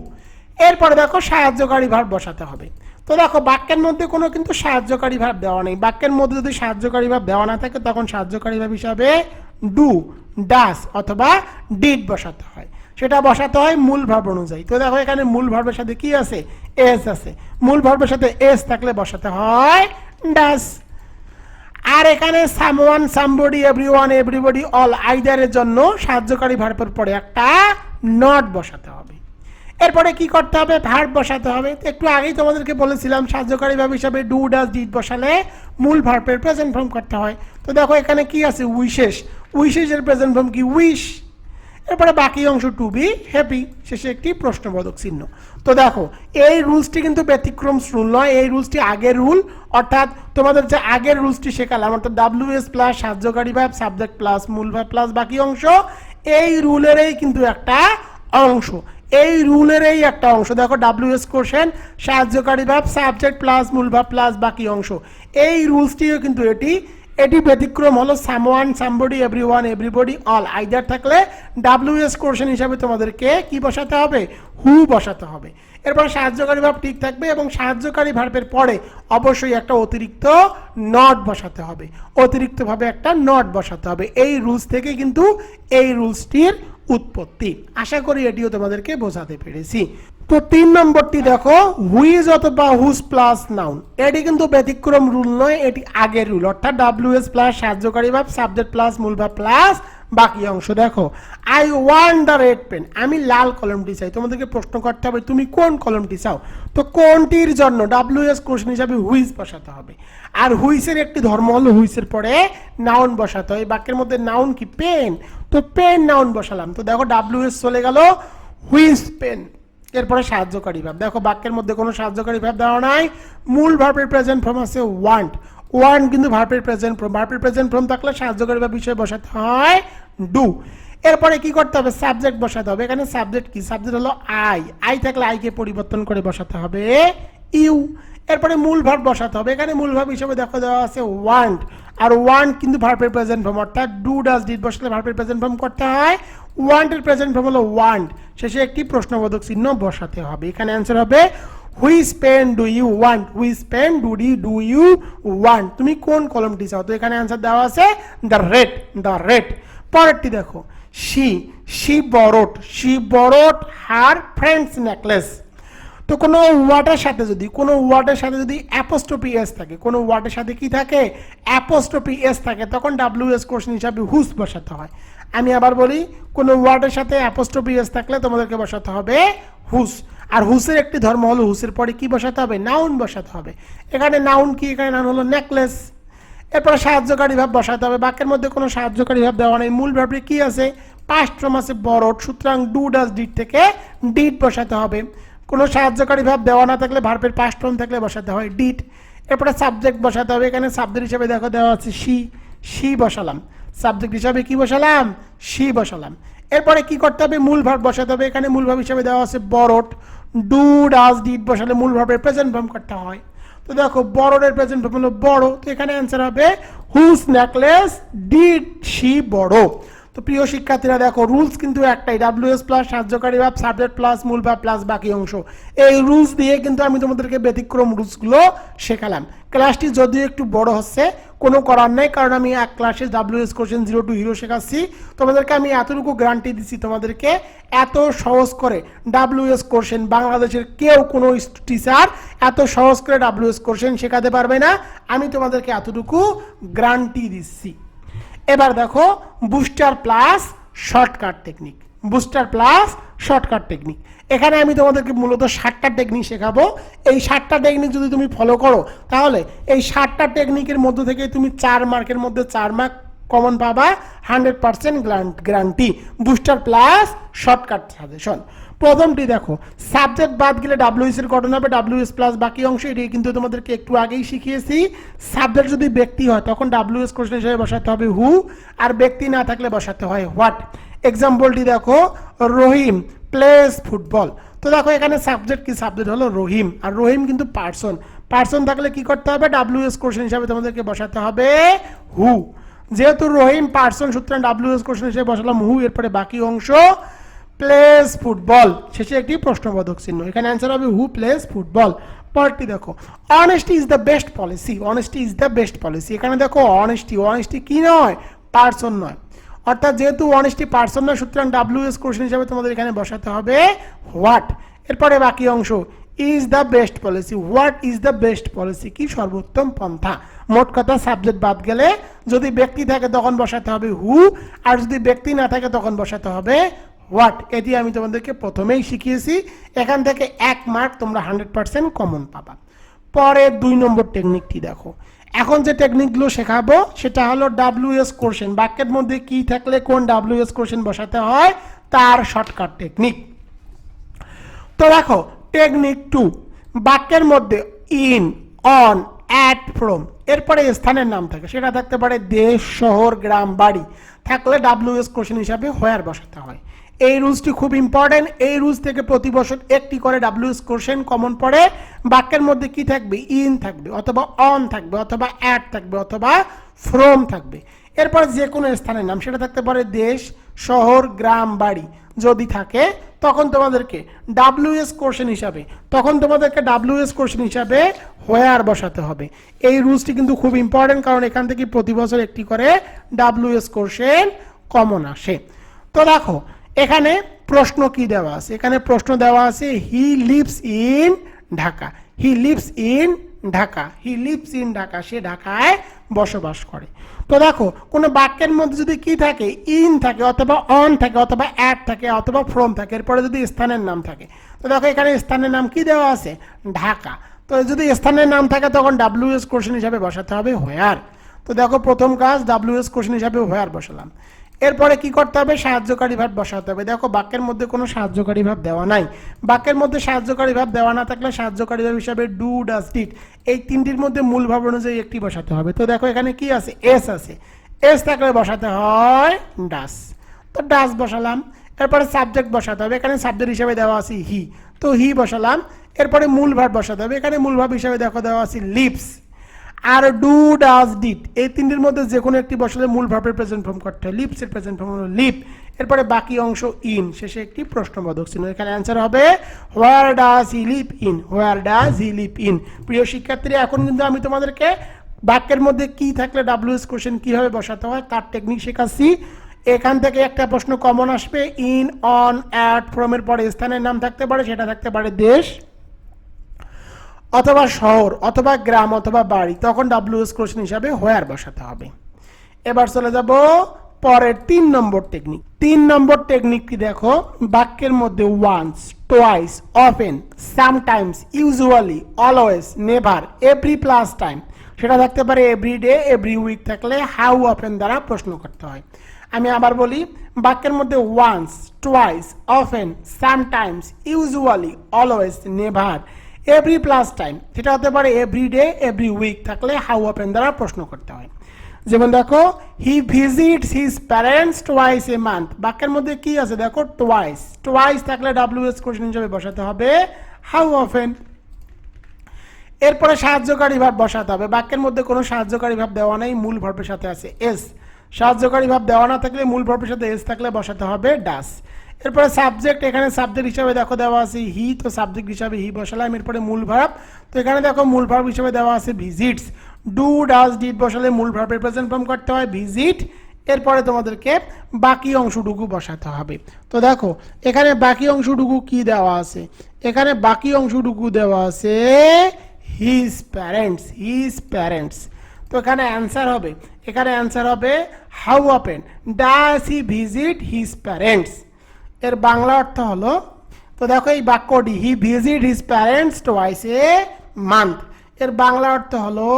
এরপরে দেখো সাহায্যকারী ভার্ব বসাতে হবে। তো দেখো বাক্যের মধ্যে কোনো কিন্তু সাহায্যকারী ভার্ব দেওয়া নেই। বাক্যের মধ্যে যদি সাহায্যকারী ভার্ব দেওয়া না থাকে তখন সাহায্যকারী ভার্ব হিসাবে ডু, ডাস অথবা ডিড বসাতে হয়। সেটা বসাতে হয় মূল ভার্ব অনুযায়ী। তো দেখো এখানে মূল ভার্বের সাথে কি আছে, এস আছে। মূল ভার্বের সাথে এস থাকলে বসাতে হয় ডাস। আর এখানে someone, somebody, everyone, everybody, all, আইদারের জন্য সাহায্যকারী ভার্বের পরে একটা নট বসাতে হবে। এরপরে কি করতে হবে, ভার্ব বসাতে হবে। একটু আগেই তোমাদেরকে বলেছিলাম সাহায্যকারী ভার্ব হিসাবে ডু, ডাস, ডিড বসালে মূল ভার্বের প্রেজেন্ট ফর্ম করতে হয়। তো দেখো এখানে কি আছে, উইশেস, উইশেসের প্রেজেন্ট ফর্ম কি উইশ। এরপরে বাকি অংশ টু বি হ্যাপি, শেষে একটি প্রশ্নবোধক চিহ্ন। তো দেখো এই রুলসটি কিন্তু ব্যতিক্রম রুল নয়, এই রুলসটি আগের রুল। অর্থাৎ তোমাদের যে আগের রুলসটি শেখালাম অর্থাৎ WH প্লাস সাহায্যকারী ভার্ব সাবজেক্ট প্লাস মূল ভার্ব প্লাস বাকি অংশ, এই রুলেরই কিন্তু একটা অংশ। এই রুলেরই একটা অংশ। দেখো WH কোশ্চেন সাহায্যকারী ভার্ব সাবজেক্ট প্লাস মূল ভার্ব প্লাস বাকি অংশ, এই রুলসটিও কিন্তু এটি ব্যতিক্রম হলো someone, somebody, everyone, everybody, all, either থাকলে WH কোশ্চেন হিসাবে তোমাদেরকে কি বসাতে হবে, হু বসাতে হবে। এরপর সাহায্যকারী ভার্ব ঠিক থাকবে এবং সাহায্যকারী ভার্বের পরে অবশ্যই একটা অতিরিক্ত নট বসাতে হবে, অতিরিক্তভাবে একটা নট বসাতে হবে। এই রুলস থেকে কিন্তু এই রুলসটির উৎপত্তি। আশা করি এটিও তোমাদেরকে বোঝাতে পেরেছি। তো 3 নম্বরটি দেখো, হুইজ অথবা হুজ প্লাস নাউন। এটি কিন্তু ব্যতিক্রম রুল নয়, এটি আগের রুল। অর্থাৎ WH প্লাস সাহায্যকারী ভার্ব সাবজেক্ট প্লাস মূল ভার্ব প্লাস বাকি অংশ। দেখো I want the red pen, আমি লাল কলমটি চাই। তোমাদেরকে প্রশ্ন করতে হবে তুমি কোন কলমটি চাও। তো কোনটির জন্য WH কোশ্চেন হিসাবে হুইজ বসাতে হবে। আর হুইসের একটি ধর্ম হলো হুইসের পরে নাউন বসাতে হয়। বাক্যের মধ্যে নাউন কি পেন, তো পেন নাউন বসালাম। তো দেখো WH চলে গেল হুইজ পেন। এরপরে সাহায্যকারী ভার্ব। দেখো বাক্যের মধ্যে কোনো সাহায্যকারী ভার্ব দেওয়া নাই, মূল ভার্বের প্রেজেন্ট ফর্ম আছে ওয়ান্ট। ওয়ান্ট কিন্তু ভার্বের প্রেজেন্ট ফর্ম, ভার্বের প্রেজেন্ট ফর্ম থাকলে সাহায্যকারী ভার্ব বিষয় বসাতে হয় ডু। এরপরে কি করতে হবে, সাবজেক্ট বসাতে হবে। এখানে সাবজেক্ট কি, সাবজেক্ট হলো আই। আই থাকলে আইকে পরিবর্তন করে বসাতে হবে ইউ। এরপরে মূল ভার্ব বসাতে হবে। এখানে মূল ভার্ব হিসেবে দেখো দেওয়া আছে ওয়ান্ট, আর ওয়ান্ট কিন্তু ভার্বের প্রেজেন্ট ফর্ম। অর্থাৎ ডু, ডাস, ডিড বসালে ভার্বের প্রেজেন্ট ফর্ম করতে হয়। ওয়ান্টের প্রেজেন্ট ফর্ম হলো ওয়ান্ট, শেষে একটি প্রশ্নবোধক চিহ্ন বসাতে হবে। এখানে অ্যান্সার হবে which pen do you want, which pen do you want, তুমি কোন কলমটি চাও। তো এখানে অ্যান্সার দেওয়া আছে দ্য রেড, দ্য রেড। পরেরটি দেখো, she borrowed her friend's necklace। তো কোনো ওয়ার্ডের সাথে যদি অ্যাপোস্ট্রফি এস থাকে, কোনো ওয়ার্ডের সাথে কি থাকে, অ্যাপোস্ট্রফি এস থাকে, তখন ডাব্লিউএস কোশ্চেন হিসাবে হুস বসাতে হয়। আমি আবার বলি, কোনো ওয়ার্ডের সাথে অ্যাপোস্ট্রফি এস থাকলে তোমাদেরকে বসাতে হবে হুস। আর হুসের একটি ধর্ম হলো হুসের পরে কি বসাতে হবে, নাউন বসাতে হবে। এখানে নাউন কি, এখানে নাউন হলো নেকলেস। এরপরে সাহায্যকারী ভাব বসাতে হবে। বাক্যের মধ্যে কোনো সাহায্যকারী ভাব দেওয়া নেই, মূল ভাবে কি আছে, পাস্ট ফর্ম আছে বরড, সুতরাং ডু ডাজ ডিড থেকে ডিড বসাতে হবে। কোনো সাহায্যকারী ভাব দেওয়া না থাকলে ভার্বের পাস্ট ফর্ম থাকলে বসাতে হয় ডিড। এরপরে সাবজেক্ট বসাতে হবে। এখানে সাবজেক্ট হিসেবে দেখো দেওয়া আছে সি বসালাম। সাবজেক্ট হিসাবে কি বসালাম, সি বসালাম। এরপরে কি করতে হবে, মূল ভার্ব বসাতে হবে। এখানে মূল ভার্ব হিসেবে দেওয়া আছে বরড, ডু ডাজ ডিড বসালে মূল ভার্বের প্রেজেন্ট ফর্ম করতে হয়। তো দেখো বড়ের প্রেজেন্ট ফর্ম হলো বড়, তো এখানে অ্যান্সার হবে হুজ নেকলেস ডিড শি বড়। তো প্রিয় শিক্ষার্থীরা দেখো রুলস কিন্তু একটাই, ডাব্লিউএস প্লাস সাহায্যকারী ভাব, সাবজেক্ট প্লাস মূল ভাব প্লাস বাকি অংশ। এই রুলস দিয়ে কিন্তু আমি তোমাদেরকে ব্যতিক্রম রুলসগুলো শেখালাম। ক্লাসটি যদিও একটু বড় হচ্ছে, কোনো করার নেই, কারণ আমি এক ক্লাসে ডাব্লিউএস কোশ্চেন 0 to হিরো শেখাচ্ছি। তোমাদেরকে আমি এতটুকু গ্যারান্টি দিচ্ছি, তোমাদেরকে এত সহজ করে ডাব্লিউএস কোশ্চেন বাংলাদেশের কেউ কোনো টিচার এত সহজ করে ডাব্লিউএস কোশ্চেন শেখাতে পারবে না, আমি তোমাদেরকে এতটুকু গ্যারান্টি দিচ্ছি। এবার দেখো booster plus shortcut technique, booster plus shortcut technique. এখানে আমি তোমাদেরকে মূলত 7টা টেকনিক শেখাবো। এই 7টা টেকনিক যদি তুমি ফলো করো, তাহলে এই 7টা টেকনিকের মধ্য থেকে তুমি 4 মার্কের মধ্যে 4 মার্ক কমন পাবা, 100% guarantee. Booster plus shortcut suggestion. প্রথমটি দেখো, সাবজেক্ট বাদ গেলে ডাব্লিউএস এর গঠন হবে ডাব্লিউএস প্লাস বাকি অংশ। এটি কিন্তু তোমাদেরকে একটু আগেই শিখিয়েছি। সাবজেক্ট যদি ব্যক্তি হয় তখন ডাব্লিউএস কোশ্চেন হিসেবে বসাতে হবে হু, আর ব্যক্তি না থাকলে বসাতে হয় হোয়াট। এক্সাম্পলটি দেখো, রহিম প্লেস ফুটবল। তো দেখো এখানে সাবজেক্ট কি, সাবজেক্ট হলো রহিম, আর রহিম কিন্তু পার্সন। পার্সন থাকলে কি করতে হবে, ডাব্লিউএস কোশ্চেন হিসাবে তোমাদেরকে বসাতে হবে হু। যেহেতু রহিম পার্সন, সুতরাং ডাব্লিউএস কোশ্চেন হিসেবে বসালাম হু। এরপরে বাকি অংশ প্লেস ফুটবল, শেষে একটি প্রশ্নবোধক চিহ্ন। এখানে অ্যান্সার হবে হু প্লেস ফুটবল। পরেরটি দেখো, honesty is the best policy. Honesty is the best policy. এখানে দেখো অনেস্টি কি নয়, পার্সন নয়, অর্থাৎ যেহেতু অনেস্টি পার্সন নয়, সুতরাং ডাব্লিউএস কোশ্চেন হিসাবে তোমাদের এখানে বসাতে হবে হোয়াট। এরপরে বাকি অংশ is the best policy, what is the best policy, কি সর্বোত্তম পন্থা। মোট কথা সাবজেক্ট বাদ গেলে যদি ব্যক্তি থাকে তখন বসাতে হবে হু, আর যদি ব্যক্তি না থাকে তখন বসাতে হবে হোয়াট। এটি আমি তোমাদেরকে প্রথমেই শিখিয়েছি। এখান থেকে 1 মার্ক তোমরা 100% কমন পাবা। পরে 2 নম্বর টেকনিকটি দেখো। এখন যে টেকনিকগুলো শেখাবো সেটা হলো ডাব্লিউএস কোশ্চেন, বাক্যের মধ্যে কি থাকলে কোন ডাব্লিউএস কোশ্চেন বসাতে হয় তার শর্টকাট টেকনিক। তো দেখো টেকনিক 2, বাক্যের মধ্যে ইন, অন, অ্যাট, ফ্রম এরপরে স্থানের নাম থাকে, সেটা থাকতে পারে দেশ, শহর, গ্রাম, বাড়ি, থাকলে ডাব্লিউএস কোশ্চেন হিসাবে হোয়ার বসাতে হয়। এই রুলসটি খুব ইম্পর্টেন্ট। এই রুলস থেকে প্রতি বছর একটি করে ডাব্লিউএস কোশ্চেন কমন পড়ে। বাক্যের মধ্যে কি থাকবে, ইন থাকবে, অথবা অন থাকবে, অথবা অ্যাট থাকবে, অথবা ফ্রম থাকবে। এরপর যে কোনো স্থানের নাম, সেটা থাকতে পারে দেশ, শহর, গ্রাম, বাড়ি। যদি থাকে তখন তোমাদেরকে ডাব্লিউএস কোশ্চেন হিসাবে হোয়ার বসাতে হবে। এই রুলসটি কিন্তু খুব ইম্পর্টেন্ট, কারণ এখান থেকে প্রতি বছর একটি করে ডাব্লিউএস কোশ্চেন কমন আসে। তো দেখো এখানে প্রশ্ন কি দেওয়া আছে, এখানে প্রশ্ন দেওয়া আছে he lives in Dhaka, he lives in Dhaka, he lives in Dhaka, সে ঢাকায় বসবাস করে। তো দেখো কোনো বাক্যের মধ্যে যদি কি থাকে, ইন থাকে, অথবা অন থাকে, অথবা অ্যাট থাকে, অথবা ফ্রম থাকে, এরপরে যদি স্থানের নাম থাকে, তো দেখো এখানে স্থানের নাম কি দেওয়া আছে, ঢাকা। তো যদি স্থানের নাম থাকে তখন ডাব্লিউএস কোশ্চেন হিসাবে বসাতে হবে হোয়ার। তো দেখো প্রথম কাজ ডাব্লিউএস কোশ্চেন হিসাবে হোয়ার বসালাম। এরপরে কি করতে হবে, সাহায্যকারী ভাব বসাতে হবে। দেখো বাক্যের মধ্যে কোনো সাহায্যকারী ভাব দেওয়া নাই, বাক্যের মধ্যে সাহায্যকারী ভাব দেওয়া না থাকলে সাহায্যকারী ভাব হিসাবে ডু, ডাজ, ডিড এই তিনটির মধ্যে মূল ভাব অনুযায়ী একটি বসাতে হবে। তো দেখো এখানে কি আছে, এস আছে, এস থাকলে বসাতে হয় ডাস, তো ডাস বসালাম। এরপরে সাবজেক্ট বসাতে হবে, এখানে সাবজেক্ট হিসাবে দেওয়া আছে হি, তো হি বসালাম। এরপরে মূল ভাব বসাতে হবে, এখানে মূল ভাব হিসাবে দেখো দেওয়া আছে লিভস, আর ডু, ডাজ, ডিড এই তিনটির মধ্যে যে কোনো একটি বসালে মূল ভার্বের প্রেজেন্ট ফর্ম করতে হয়। লিভস এর প্রেজেন্ট ফর্ম হলো লিভ। এরপরে বাকি অংশ ইন, শেষে একটি প্রশ্নবোধক চিহ্ন। এখানে অ্যান্সার হবে where does he live in, where does he live in. প্রিয় শিক্ষার্থীরা এখন কিন্তু আমি তোমাদেরকে বাক্যের মধ্যে কি থাকলে ডাব্লিউএস কোশ্চেন কিভাবে বসাতে হয় তার টেকনিক শেখাচ্ছি। এখান থেকে একটা প্রশ্ন কমন আসবে, ইন, অন, অ্যাট, ফ্রম এর পরে স্থানের নাম থাকতে পারে, সেটা থাকতে পারে দেশ, অথবা শহর অথবা গ্রাম অথবা বাড়ি, তখন ডাব্লিউএস কোশ্চেন হিসাবে হোয়ার বসাতে হবে। এবার চলে যাব পরের 3 নম্বর টেকনিক। 3 নম্বর টেকনিকটি দেখো, বাক্যের মধ্যে once, twice, often, sometimes, usually, always, never, every plus time, সেটা থাকতে পারে এভরি ডে, এভরি উইক থাকলে হাউ অফেন দ্বারা প্রশ্ন করতে হয়। আমি আবার বলি, বাক্যের মধ্যে once, twice, often, sometimes, usually, always, never, every plus time, সেটা হতে পারে এভরি ডে, এভরি উইক থাকলে হাউ অফেন দ্বারা প্রশ্ন করতে হয়। যেমন দেখো, he visits his parents twice a month, বাক্যের মধ্যে কি আছে দেখো, টোয়াইস, টোয়াইস থাকলে ডাব্লিউএস কোশ্চেন হিসেবে বসাতে হবে হাউ অফেন। এরপরে সাহায্যকারী ভাব বসাতে হবে, বাক্যের মধ্যে কোনো সাহায্যকারী ভাব দেওয়া নেই, মূল ভার্বের সাথে আছে এস, সাহায্যকারী ভাব দেওয়া না থাকলে মূল ভার্বের সাথে এস থাকলে বসাতে হবে ডাস। এরপরে সাবজেক্ট, এখানে সাবজেক্ট হিসাবে দেখো দেওয়া আছে হি, তো সাবজেক্ট হিসাবে হি বসালাম। এরপরে মূল ভার্ব, তো এখানে দেখো মূল ভার্ব হিসাবে দেওয়া আছে ভিজিটস, ডু, ডাজ, ডিড বসালে মূল ভার্বের প্রেজেন্ট ফর্ম করতে হয় ভিজিট। এরপরে তোমাদেরকে বাকি অংশটুকু বসাতে হবে। তো দেখো এখানে বাকি অংশটুকু কি দেওয়া আছে, এখানে বাকি অংশটুকু দেওয়া আছে হিজ প্যারেন্টস, হিজ প্যারেন্টস। তো এখানে অ্যান্সার হবে, এখানে অ্যান্সার হবে how often does he visit his parents. এর বাংলা অর্থ হলো, তো দেখো এই বাক্যটি হি visit his parents twice a month, এর বাংলা অর্থ হলো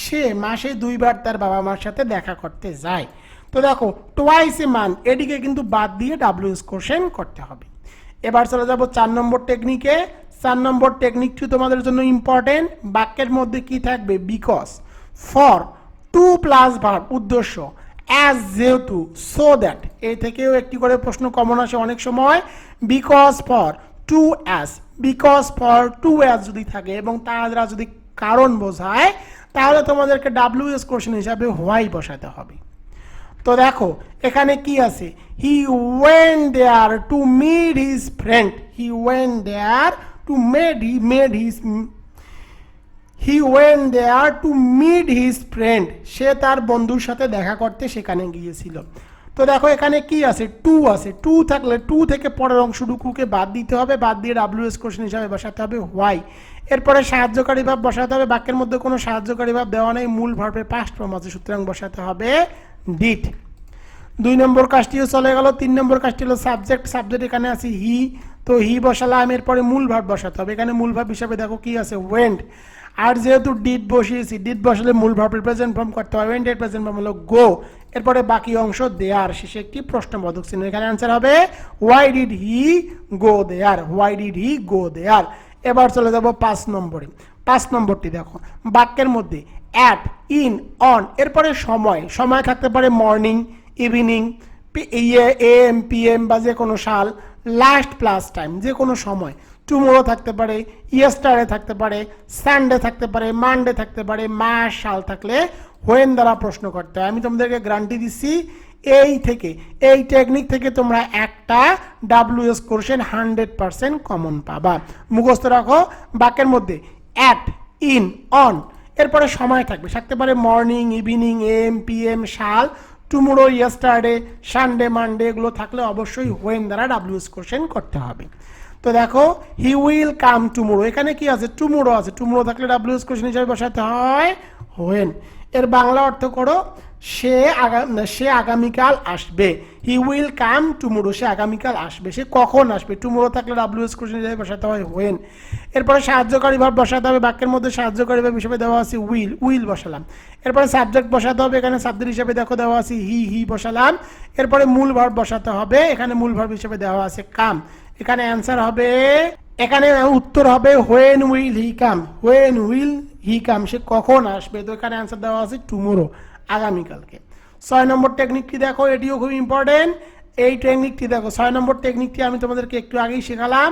সে মাসে 2 বার তার বাবা মার সাথে দেখা করতে যায়। তো দেখো টোয়াইস এ মান্থ, এটিকে কিন্তু বাদ দিয়ে ডাব্লিউএস কোশ্চেন করতে হবে। এবার চলে যাব 4 নম্বর টেকনিকে। 4 নম্বর টেকনিকটি তোমাদের জন্য ইম্পর্টেন্ট। বাক্যের মধ্যে কি থাকবে, because, for, to plus verb উদ্দেশ্য, অ্যাজ, যেহেতু, সো দ্যাট, এই থেকেও একটি করে প্রশ্ন কমন আসে অনেক সময়। Because for, to as, because for, to as যদি থাকে এবং তারা যদি কারণ বোঝায়, তাহলে তোমাদেরকে ডাব্লিউএস কোশ্চেন হিসাবে হোয়াই বসাতে হবে। তো দেখো এখানে কি আছে, he went there to meet his friend, he went there to he went there to meet his friend, সে তার বন্ধুর সাথে দেখা করতে সেখানে গিয়েছিল। তো দেখো এখানে কি আছে, টু আছে, টু থাকলে টু থেকে পরের অংশটুকুকে বাদ দিতে হবে, বাদ দিয়ে ডাব্লিউএস কোশ্চেন হিসাবে বসাতে হবে হোয়াই। এরপরে সাহায্যকারী ভাব বসাতে হবে, বাক্যের মধ্যে কোনো সাহায্যকারী ভাব দেওয়া নেই, মূল ভার্বের পাস্ট ফর্ম আছে, সুতরাং বসাতে হবে ডিড। 2 নম্বর কাজটিও চলে গেল। 3 নম্বর কাজটি হলো সাবজেক্ট, সাবজেক্ট এখানে আছে হি, তো হি বসালাম। এরপরে মূল ভার্ব বসাতে হবে, এখানে মূল ভার্ব হিসাবে দেখো কি আছে, ওয়েন্ট। আর যেহেতু ডিড বসিয়েছি, ডিড বসালে মূল ভার্বের প্রেজেন্ট ফর্ম করতে হবে, ওয়েন্ট এর প্রেজেন্ট ফর্ম হলো গো। এরপরে বাকি অংশ দেয়ার, শেষে একটি প্রশ্নবোধক চিহ্ন, এখানে অ্যান্সার হবে why did he go there, why did he go there. এবার চলে যাব 5 নম্বরে। 5 নম্বরটি দেখো, বাক্যের মধ্যে অ্যাট, ইন, অন, এরপরে সময়, সময় থাকতে পারে মর্নিং, ইভিনিং, এএম, পিএম বা যে কোনো সাল, লাস্ট প্লাস টাইম, যে কোনো সময়, টুমোরো থাকতে পারে, ইয়েস্টারডে থাকতে পারে, সানডে থাকতে পারে, মানডে থাকতে পারে, মাস, সাল থাকলে হোয়েন দ্বারা প্রশ্ন করতে হয়। আমি তোমাদেরকে গ্যারান্টি দিচ্ছি এই টেকনিক থেকে তোমরা একটা ডাব্লিউএস কোশ্চেন 100% কমন পাবা। মুখস্থ রাখো, বাক্যের মধ্যে অ্যাট, ইন, অন, এরপরে সময় থাকতে পারে মর্নিং, ইভিনিং, এম, পিএম, সাল, টুমোরো, ইয়েস্টারডে, সানডে, মানডে, এগুলো থাকলে অবশ্যই হোয়েন দ্বারা ডাব্লিউএস কোশ্চেন করতে হবে। তো দেখো হি উইল কাম টুমোরো, এখানে কি আছে, টুমোরো আছে, টুমোরো থাকলে ডাব্লিউএস কোশ্চেন হিসেবে বসাতে হয় হোয়েন। এর বাংলা অর্থ করো, সে আগামীকাল আসবে, হি উইল কাম টুমোরো, সে আগামীকাল আসবে, সে কখন আসবে, টুমোরো থাকলে ডাব্লিউএস কোশ্চেন হিসেবে বসাতে হয় হোয়েন। এরপরে সাহায্যকারী ভাব বসাতে হবে, বাক্যের মধ্যে সাহায্যকারী ভাব হিসেবে দেওয়া আছে উইল, উইল বসালাম। এরপরে সাবজেক্ট বসাতে হবে, এখানে সাবজেক্ট হিসেবে দেখো দেওয়া আছে হি বসালাম। এরপরে মূল ভার্ব বসাতে হবে, এখানে মূল ভার্ব হিসেবে দেওয়া আছে কাম, এখানে অ্যান্সার হবে, এখানে উত্তর হবে when will he come, when will he come, সে কখন আসবে, তো এখানে অ্যান্সার দেওয়া আছে টুমোরো, আগামীকালকে। 6 নম্বর টেকনিকটি দেখো, এটিও খুব ইম্পর্টেন্ট। এই টেকনিকটি দেখো, 6 নম্বর টেকনিকটি আমি তোমাদেরকে একটু আগেই শেখালাম।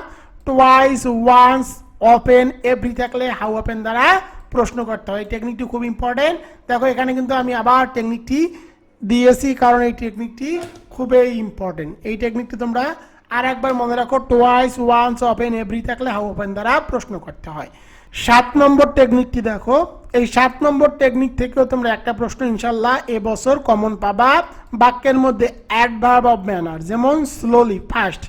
টোয়াইস, ওয়ান্স, অপেন, এভরি থাকলে হাউ অপেন দ্বারা প্রশ্ন করতে হয়। এই টেকনিকটি খুব ইম্পর্টেন্ট। দেখো এখানে কিন্তু আমি আবার টেকনিকটি দিয়েছি, কারণ এই টেকনিকটি খুবই ইম্পর্টেন্ট। এই টেকনিকটি তোমরা আর একবার মনে রাখো, টোয়াইস, ওয়ান্স, অপেন, এভরি থাকলে হাউ ওপেন দ্বারা প্রশ্ন করতে হয়। 7 নম্বর টেকনিকটি দেখো, এই 7 নম্বর টেকনিক থেকেও তোমরা একটা প্রশ্ন ইনশাল্লাহ এবছর কমন পাবা। বাক্যের মধ্যে অ্যাডভার্ব অফ ম্যানার, যেমন স্লোলি, ফাস্ট,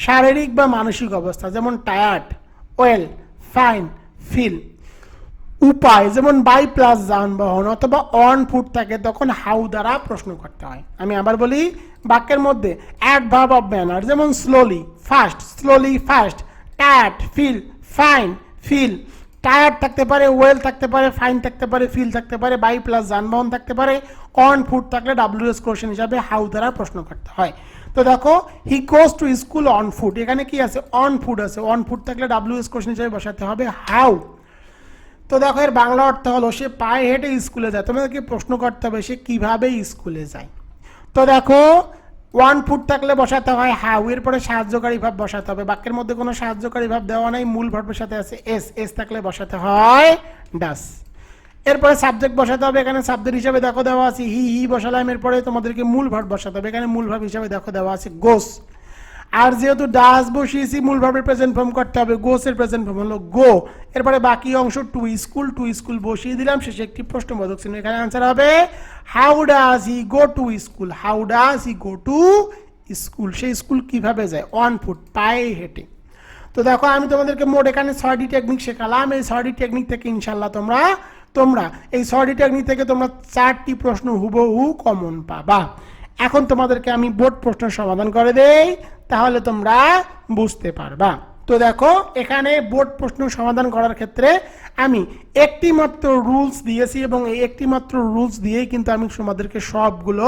শারীরিক বা মানসিক অবস্থা, যেমন টায়ার্ড, ওয়েল, ফাইন, ফিল। উপায়, যেমন বাই প্লাস যানবাহন অথবা অন ফুট থাকে, তখন হাউ দ্বারা প্রশ্ন করতে হয়। আমি আবার বলি, বাক্যের মধ্যে অ্যাডভার্ব অফ ম্যানার, যেমন slowly fast, slowly fast, tired feel, fine feel. Tired থাকতে পারে, ওয়েল থাকতে পারে, ফাইন থাকতে পারে, ফিল থাকতে পারে, বাই প্লাস যানবাহন থাকতে পারে, অন ফুট থাকলে ডাব্লিউএস কোশ্চেন হিসাবে হাউ দ্বারা প্রশ্ন করতে হয়। তো দেখো, he goes to school on foot, এখানে কি আছে, অন ফুট আছে, অন ফুট থাকলে ডাব্লিউএস কোশ্চেন হিসাবে বসাতে হবে হাউ। তো দেখো, এর বাংলা অর্থ হলো সে পায়ে হেঁটে স্কুলে যায়। তোমাদেরকে প্রশ্ন করতে হবে সে কিভাবে স্কুলে যায়। তো দেখো, ওয়ান ফুট থাকলে বসাতে হয় হাউ, এরপরে সাহায্যকারী ভাব বসাতে হবে। বাক্যের মধ্যে কোনো সাহায্যকারী ভাব দেওয়া নাই, মূল ভার্বের সাথে আছে এস, এস থাকলে বসাতে হয় ডাস। এরপরে সাবজেক্ট বসাতে হবে, এখানে সাবজেক্ট হিসাবে দেখো দেওয়া আছে হি, হি বসালাম। এরপরে তোমাদেরকে মূল ভার্ব বসাতে হবে, এখানে মূল ভার্ব হিসাবে দেখো দেওয়া আছে গোস। আর যেহেতু ডাস বসিয়েছি, মূল ভার্বের প্রেজেন্ট ফর্ম করতে হবে, গোস এর প্রেজেন্ট ফর্ম হলো গো। এরপরে বাকি অংশ টু স্কুল বসিয়ে দিলাম, শেষে একটি প্রশ্নবোধক চিহ্ন। এখানে আনসার হবে how does he go to school, how does he go to school, সেই স্কুল কিভাবে যায়, অন ফুট, পায়ে হেঁটে। তো দেখো, আমি তোমাদেরকে মোট এখানে 6টি টেকনিক শেখালাম। এই 6টি টেকনিক থেকে ইনশাল্লাহ তোমরা এই 6টি টেকনিক থেকে তোমরা 4টি প্রশ্ন হুবহু কমন পাবা। এখন তোমাদেরকে আমি বোর্ড প্রশ্ন সমাধান করে দেই, তাহলে তোমরা বুঝতে পারবা। তো দেখো, এখানে বোর্ড প্রশ্ন সমাধান করার ক্ষেত্রে আমি একটি মাত্র রুলস দিয়েছি, এবং এই একটি মাত্র রুলস দিয়েই কিন্তু আমি তোমাদেরকে সবগুলো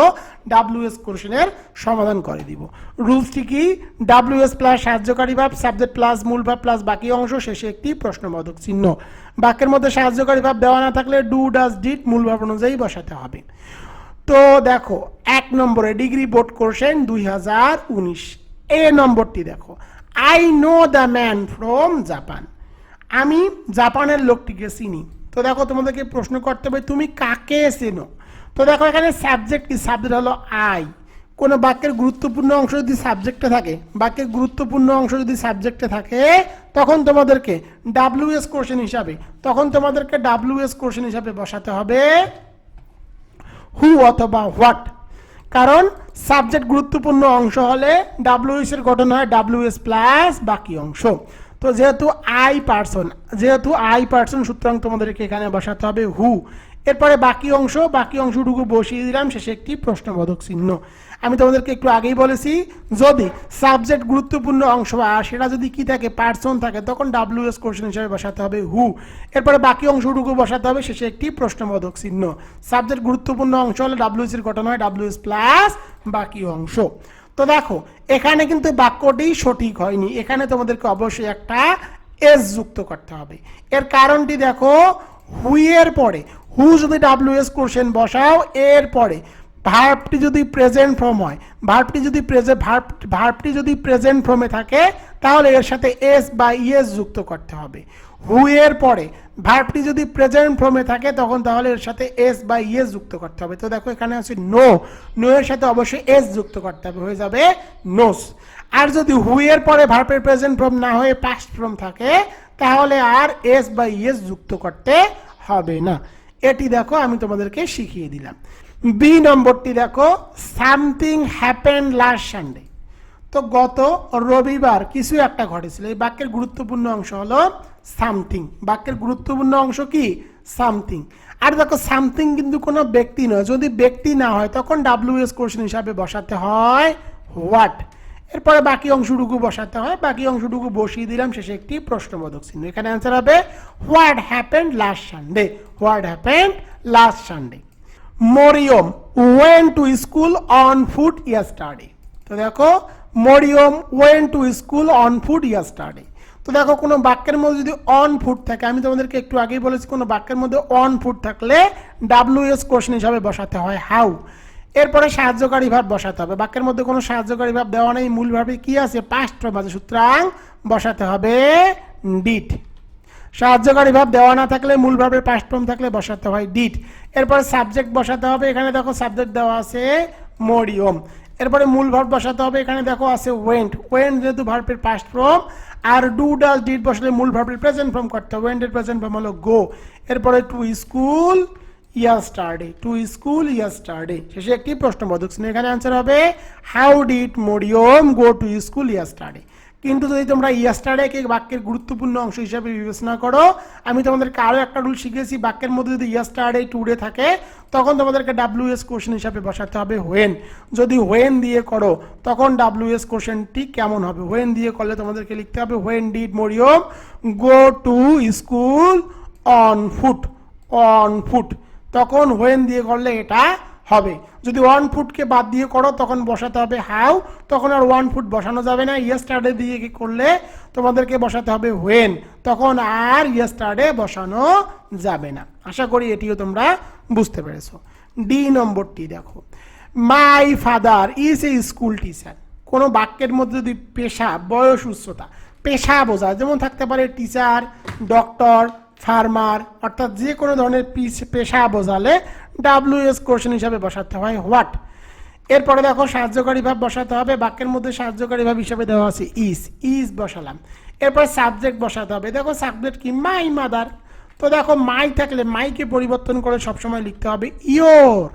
ডাব্লিউএস কোশ্চেনের সমাধান করে দিব। রুলসটি কি, ডাব্লিউএস প্লাস সাহায্যকারী ভাব, সাবজেক্ট প্লাস মূল ভাব প্লাস বাকি অংশ, শেষে একটি প্রশ্নবোধক চিহ্ন। বাক্যের মধ্যে সাহায্যকারী ভাব দেওয়া না থাকলে ডু ডাজ ডিড মূল ভাব অনুযায়ী বসাতে হবে। তো দেখো, 1 নম্বরে ডিগ্রি বোর্ড কোশ্চেন 2019, এ নম্বরটি দেখো, I know the man from Japan, আমি জাপানের লোকটিকে চিনি। তো দেখো, তোমাদেরকে প্রশ্ন করতে হবে তুমি কাকে চেনো। তো দেখো, এখানে সাবজেক্ট কি, সাবজেক্ট হলো আই। কোনো বাক্যের গুরুত্বপূর্ণ অংশ যদি সাবজেক্টে থাকে, বাক্যের গুরুত্বপূর্ণ অংশ যদি সাবজেক্টে থাকে, তখন তোমাদেরকে ডাব্লিউএস কোশ্চেন হিসাবে বসাতে হবে হু অথবা হোয়াট। কারণ সাবজেক্ট গুরুত্বপূর্ণ অংশ হলে ডাব্লিউএস এর গঠন হয় ডাব্লিউএস প্লাস বাকি অংশ। তো যেহেতু আই পার্সন, সুতরাং তোমাদেরকে এখানে বসাতে হবে হু। এরপরে বাকি অংশটুকু বসিয়ে দিলাম, শেষে একটি প্রশ্নবোধক চিহ্ন। আমি তোমাদেরকে একটু আগেই বলেছি, যদি সাবজেক্ট গুরুত্বপূর্ণ অংশ আর সেটা যদি কি থাকে, পার্সন থাকে, তখন ডাব্লিউএস কোশ্চেন হিসেবে বসাতে হবে হু। এরপরে বাকি অংশটুকু বসাতে হবে, শেষে একটি প্রশ্নবোধক চিহ্ন। সাবজেক্ট গুরুত্বপূর্ণ অংশ হলে ডাব্লিউএস এর গঠন হয় ডাব্লিউএস প্লাস বাকি অংশ। তো দেখো, এখানে কিন্তু বাক্যটি সঠিক হয়নি, এখানে তোমাদেরকে অবশ্যই একটা এস যুক্ত করতে হবে। এর কারণটি দেখো, হুইয়ের পরে হু যদি ডাব্লিউএস কোশ্চেন বসাও, এর পরে ভার্বটি যদি প্রেজেন্ট ফর্ম হয়, ভার্বটি যদি প্রেজেন্ট ফর্মে থাকে, তাহলে এর সাথে এস বা ইএস যুক্ত করতে হবে। হু এর পরে ভার্বটি যদি প্রেজেন্ট ফর্মে থাকে, তখন তাহলে এর সাথে এস বা ইএস যুক্ত করতে হবে। তো দেখো, এখানে আছে নো, নো এর সাথে অবশ্যই এস যুক্ত করতে হবে, হয়ে যাবে নোস। আর যদি হু এর পরে ভার্বের প্রেজেন্ট ফর্ম না হয়ে পাস্ট ফর্ম থাকে, তাহলে আর এস বা ইএস যুক্ত করতে হবে না। এটি দেখো, আমি তোমাদেরকে শিখিয়ে দিলাম। বি নম্বরটি দেখো, সামথিং হ্যাপেন্ড লাস্ট সানডে। তো গত রবিবার কিছু একটা ঘটেছিল। এই বাক্যের গুরুত্বপূর্ণ অংশ হলো সামথিং। বাক্যের গুরুত্বপূর্ণ অংশ কি, সামথিং। আর দেখো, সামথিং কিন্তু কোনো ব্যক্তি নয়, যদি ব্যক্তি না হয় তখন ডাব্লিউএস কোশ্চেন হিসাবে বসাতে হয় হোয়াট। এরপরে বাকি অংশটুকু বসাতে হয়, বাকি অংশটুকু বসিয়ে দিলাম, শেষে একটি প্রশ্নবোধক চিহ্ন। এখানে অ্যান্সার হবে what happened last Sunday, what happened last Sunday. Maryam went to school on foot yesterday. তো দেখো, Maryam went to school on foot yesterday. তো দেখো, কোনো বাক্যের মধ্যে যদি অন ফুট থাকে, আমি তোমাদেরকে একটু আগেই বলেছি, কোনো বাক্যের মধ্যে অন ফুট থাকলে ডাব্লিউএস কোশ্চেন হিসাবে বসাতে হয় হাউ। এরপরে সাহায্যকারী ভাব বসাতে হবে। বাক্যের মধ্যে কোনো সাহায্যকারী ভাব দেওয়া নেই, মূল ভাবে কি আছে, পাস্ট ফর্ম আছে, সুতরাং বসাতে হবে ডিড। সাহায্যকারী ভাব দেওয়া না থাকলে, মূল ভাবের পাস্ট ফর্ম থাকলে বসাতে হয় ডিড। এরপরে সাবজেক্ট বসাতে হবে, এখানে দেখো সাবজেক্ট দেওয়া আছে মরিয়ম। এরপরে মূল ভার্ব বসাতে হবে, এখানে দেখো আছে ওয়েন্ট। ওয়েন্ট যেহেতু ভার্বের পাস্ট ফর্ম, আর ডু ডাজ ডিড বসলে মূল ভার্বের প্রেজেন্ট ফর্ম করতে হবে। ওয়েন্টের প্রেজেন্ট ফর্ম হলো গো। এরপরে to school yesterday, to school yesterday, শেষে একটি প্রশ্নবোধক চিহ্ন। এখানে অ্যান্সার হবে how did Maryam go to school yesterday. কিন্তু যদি তোমরা ইয়েস্টারডেকে বাক্যের গুরুত্বপূর্ণ অংশ হিসাবে বিবেচনা করো, আমি তোমাদেরকে আরও একটা রুল শিখেছি, বাক্যের মধ্যে যদি ইয়েস্টারডে টুডে থাকে তখন তোমাদেরকে WS কোশ্চেন হিসাবে বসাতে হবে হোয়েন। যদি হোয়েন দিয়ে করো তখন WS কোশ্চেনটি কেমন হবে? হোয়েন দিয়ে করলে তোমাদেরকে লিখতে হবে when did Maryam go to school on foot, on foot, তখন হোয়েন দিয়ে করলে এটা হবে। যদি 1 ফুটকে বাদ দিয়ে করো তখন বসাতে হবে হাউ, তখন আর 1 ফুট বসানো যাবে না। ইয়েস্টারডে দিয়ে করলে তোমাদেরকে বসাতে হবে হোয়েন, তখন আর ইয়েস্টারডে বসানো যাবে না। আশা করি এটিও তোমরা বুঝতে পেরেছো। ডি নম্বরটি দেখো, my father is a school teacher. কোনো বাক্যের মধ্যে যদি পেশা, বয়স, উচ্চতা, পেশা বোঝায়, যেমন থাকতে পারে টিচার, ডক্টর, ফার্মার, অর্থাৎ যে কোনো ধরনের পেশা বোঝালে WS কোশ্চেন হিসাবে বসাতে হয় হোয়াট। এরপরে দেখো সাহায্যকারী ভাব বসাতে হবে, বাক্যের মধ্যে সাহায্যকারী ভাব হিসাবে দেওয়া আছে ইজ, ইজ বসালাম। এরপর সাবজেক্ট বসাতে হবে, দেখো সাবজেক্ট কি মাই মাদার, তো দেখো মাই থাকলে মাইকে পরিবর্তন করে সবসময় লিখতে হবে ইয়োর,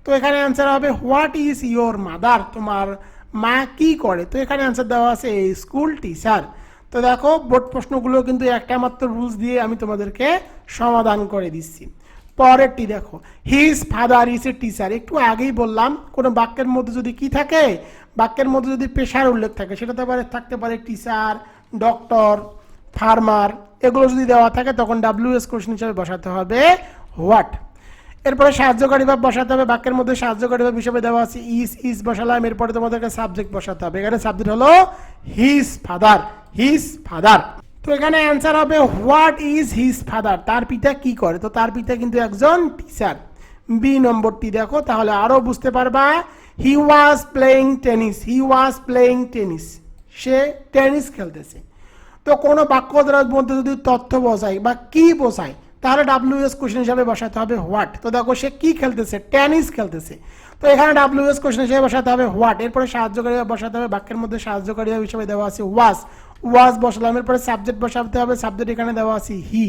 তো এখানে অ্যান্সার হবে হোয়াট ইজ ইয়োর মাদার, তোমার মা কি করে, তো এখানে অ্যান্সার দেওয়া আছে স্কুল টিচার। তো দেখো বোর্ড প্রশ্নগুলো কিন্তু একটা মাত্র রুলস দিয়ে আমি তোমাদেরকে সমাধান করে দিচ্ছি। পরেরটি দেখো, his father is a teacher. একটু আগেই বললাম কোনো বাক্যের মধ্যে যদি কি থাকে, বাক্যের মধ্যে যদি পেশার উল্লেখ থাকে, সেটাতে থাকতে পারে টিচার, ডক্টর, ফার্মার, এগুলো যদি দেওয়া থাকে তখন WS কোশ্চেন হিসাবে বসাতে হবে হোয়াট। এরপরে সাহায্যকারী ভাব বসাতে হবে, বাক্যের মধ্যে সাহায্যকারী ভাব হিসেবে দেওয়া আছে ইজ, ইজ বসালাম। এরপরে তোমাদেরকে সাবজেক্ট বসাতে হবে, এখানে সাবজেক্ট হলো হিজ ফাদার, হিজ ফাদার। তো এখানে অ্যান্সার হবে হোয়াট ইজ হিজ ফাদার, তার পিতা কি করে, তো তার পিতা কিন্তু একজন টিচার। বি নম্বরটি দেখো, তাহলে আরো বুঝতে পারবা। He was playing tennis, he was playing tennis, সে টেনিস খেলতেছে। তো কোনো বাক্য মধ্যে যদি তথ্য বোঝায় বা কি বোঝায় তাহলে WS কোশ্চেন হিসাবে বসাতে হবে হোয়াট। তো দেখো সে কি খেলতেছে, টেনিস খেলতেছে, তো এখানে WS কোশ্চেন হিসেবে বসাতে হবে হোয়াট। এরপরে সাহায্যকারী বসাতে হবে, বাক্যের মধ্যে সাহায্যকারী হিসেবে দেওয়া আছে ওয়াজ, ওয়াজ বসালাম। এরপরে সাবজেক্ট বসাতে হবে, সাবজেক্ট এখানে দেওয়া আছে হি,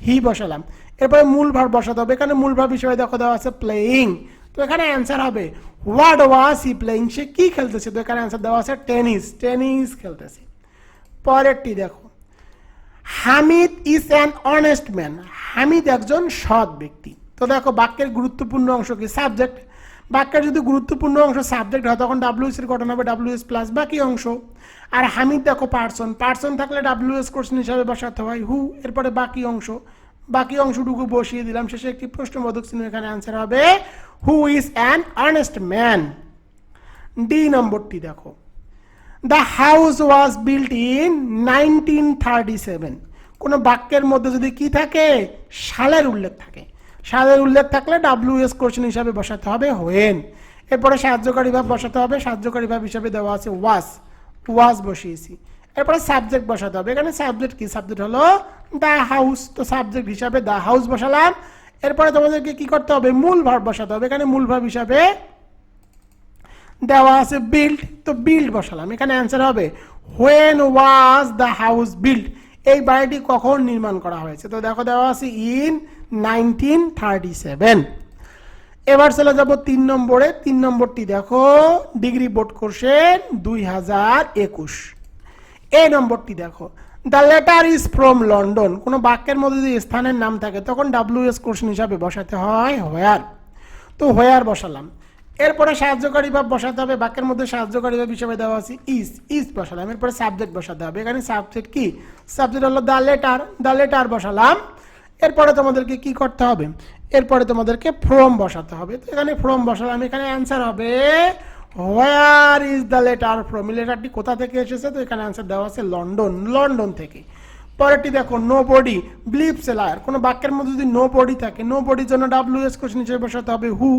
হি বসালাম। এরপরে মূল ভার্ব বসাতে হবে, এখানে মূল ভার্ব হিসেবে দেখো দেওয়া আছে প্লেইং, তো এখানে অ্যান্সার হবে হোয়াট ওয়াজ হি প্লেইং, সে কি খেলতেছে, তো এখানে অ্যান্সার দেওয়া আছে টেনিস, টেনিস খেলতেছে। পরেরটি দেখো, Hamid is an honest man, Hamid একজন সৎ ব্যক্তি। তো দেখো বাক্যের গুরুত্বপূর্ণ অংশ কি, সাবজেক্ট, বাক্যের যদি গুরুত্বপূর্ণ অংশ সাবজেক্ট হয় তখন WS এর গঠন হবে WS প্লাস বাকি অংশ। আর হামিদ দেখো পার্সন, পার্সন থাকলে WS কোশ্চেন হিসাবে বসাতে হয় হু, এরপরে বাকি অংশ, বাকি অংশটুকু বসিয়ে দিলাম, শেষে একটি প্রশ্নবোধক চিহ্ন, এখানে অ্যান্সার হবে who is an honest man. D নম্বরটি দেখো, the house was built in 1937। কোনো বাক্যের মধ্যে যদি কি থাকে, সালের উল্লেখ থাকে, সালের উল্লেখ থাকলে WS কোশ্চেন হিসাবে বসাতে হবে হোয়েন। এরপরে সাহায্যকারী ভাব বসাতে হবে, সাহায্যকারী ভাব হিসাবে দেওয়া আছে ওয়াজ, ওয়াজ বসিয়েছি। এরপরে সাবজেক্ট বসাতে হবে, এখানে সাবজেক্ট কি, সাবজেক্ট হলো দ্য হাউস, তো সাবজেক্ট হিসাবে দ্য হাউস বসালাম। এরপরে তোমাদেরকে কি করতে হবে, মূল ভার্ব বসাতে হবে, এখানে মূল ভার্ব হিসাবে দেওয়া আছে বিল্ড, তো বিল্ড বসালাম। এখানে অ্যান্সার হবে when was the house build, এই বাড়িটি কখন নির্মাণ করা হয়েছে, তো দেখো দেওয়া আছে ইন 1937। এবার চলে যাব 3 নম্বরে। 3 নম্বরটি দেখো, ডিগ্রি বোর্ড কোর্সের 2021। এই নম্বরটি দেখো, the letter is from London. কোনো বাক্যের মধ্যে যদি স্থানের নাম থাকে তখন WS কোশ্চেন হিসাবে বসাতে হয় হোয়ার, তো হোয়ার বসালাম। এরপরে সাহায্যকারী ভাব বসাতে হবে, বাক্যের মধ্যে সাহায্যকারী ভাব হিসেবে দেওয়া আছে ইজ, ইজ বসালাম। এরপরে সাবজেক্ট বসাতে হবে, এখানে সাবজেক্ট কি, সাবজেক্ট হলো দ্য লেটার, দ্য লেটার বসালাম। এরপরে তোমাদেরকে কি করতে হবে, এরপরে তোমাদেরকে ফ্রম বসাতে হবে, তো এখানে ফ্রম বসালাম। এখানে অ্যান্সার হবে where is the letter from, লেটারটি কোথা থেকে এসেছে, তো এখানে অ্যান্সার দেওয়া আছে লন্ডন, লন্ডন থেকে। পরেরটি দেখো, nobody believes a liar. কোনো বাক্যের মধ্যে যদি নো বডি থাকে, নো বডির জন্য WS কোশ্চেন হিসেবে বসাতে হবে হু,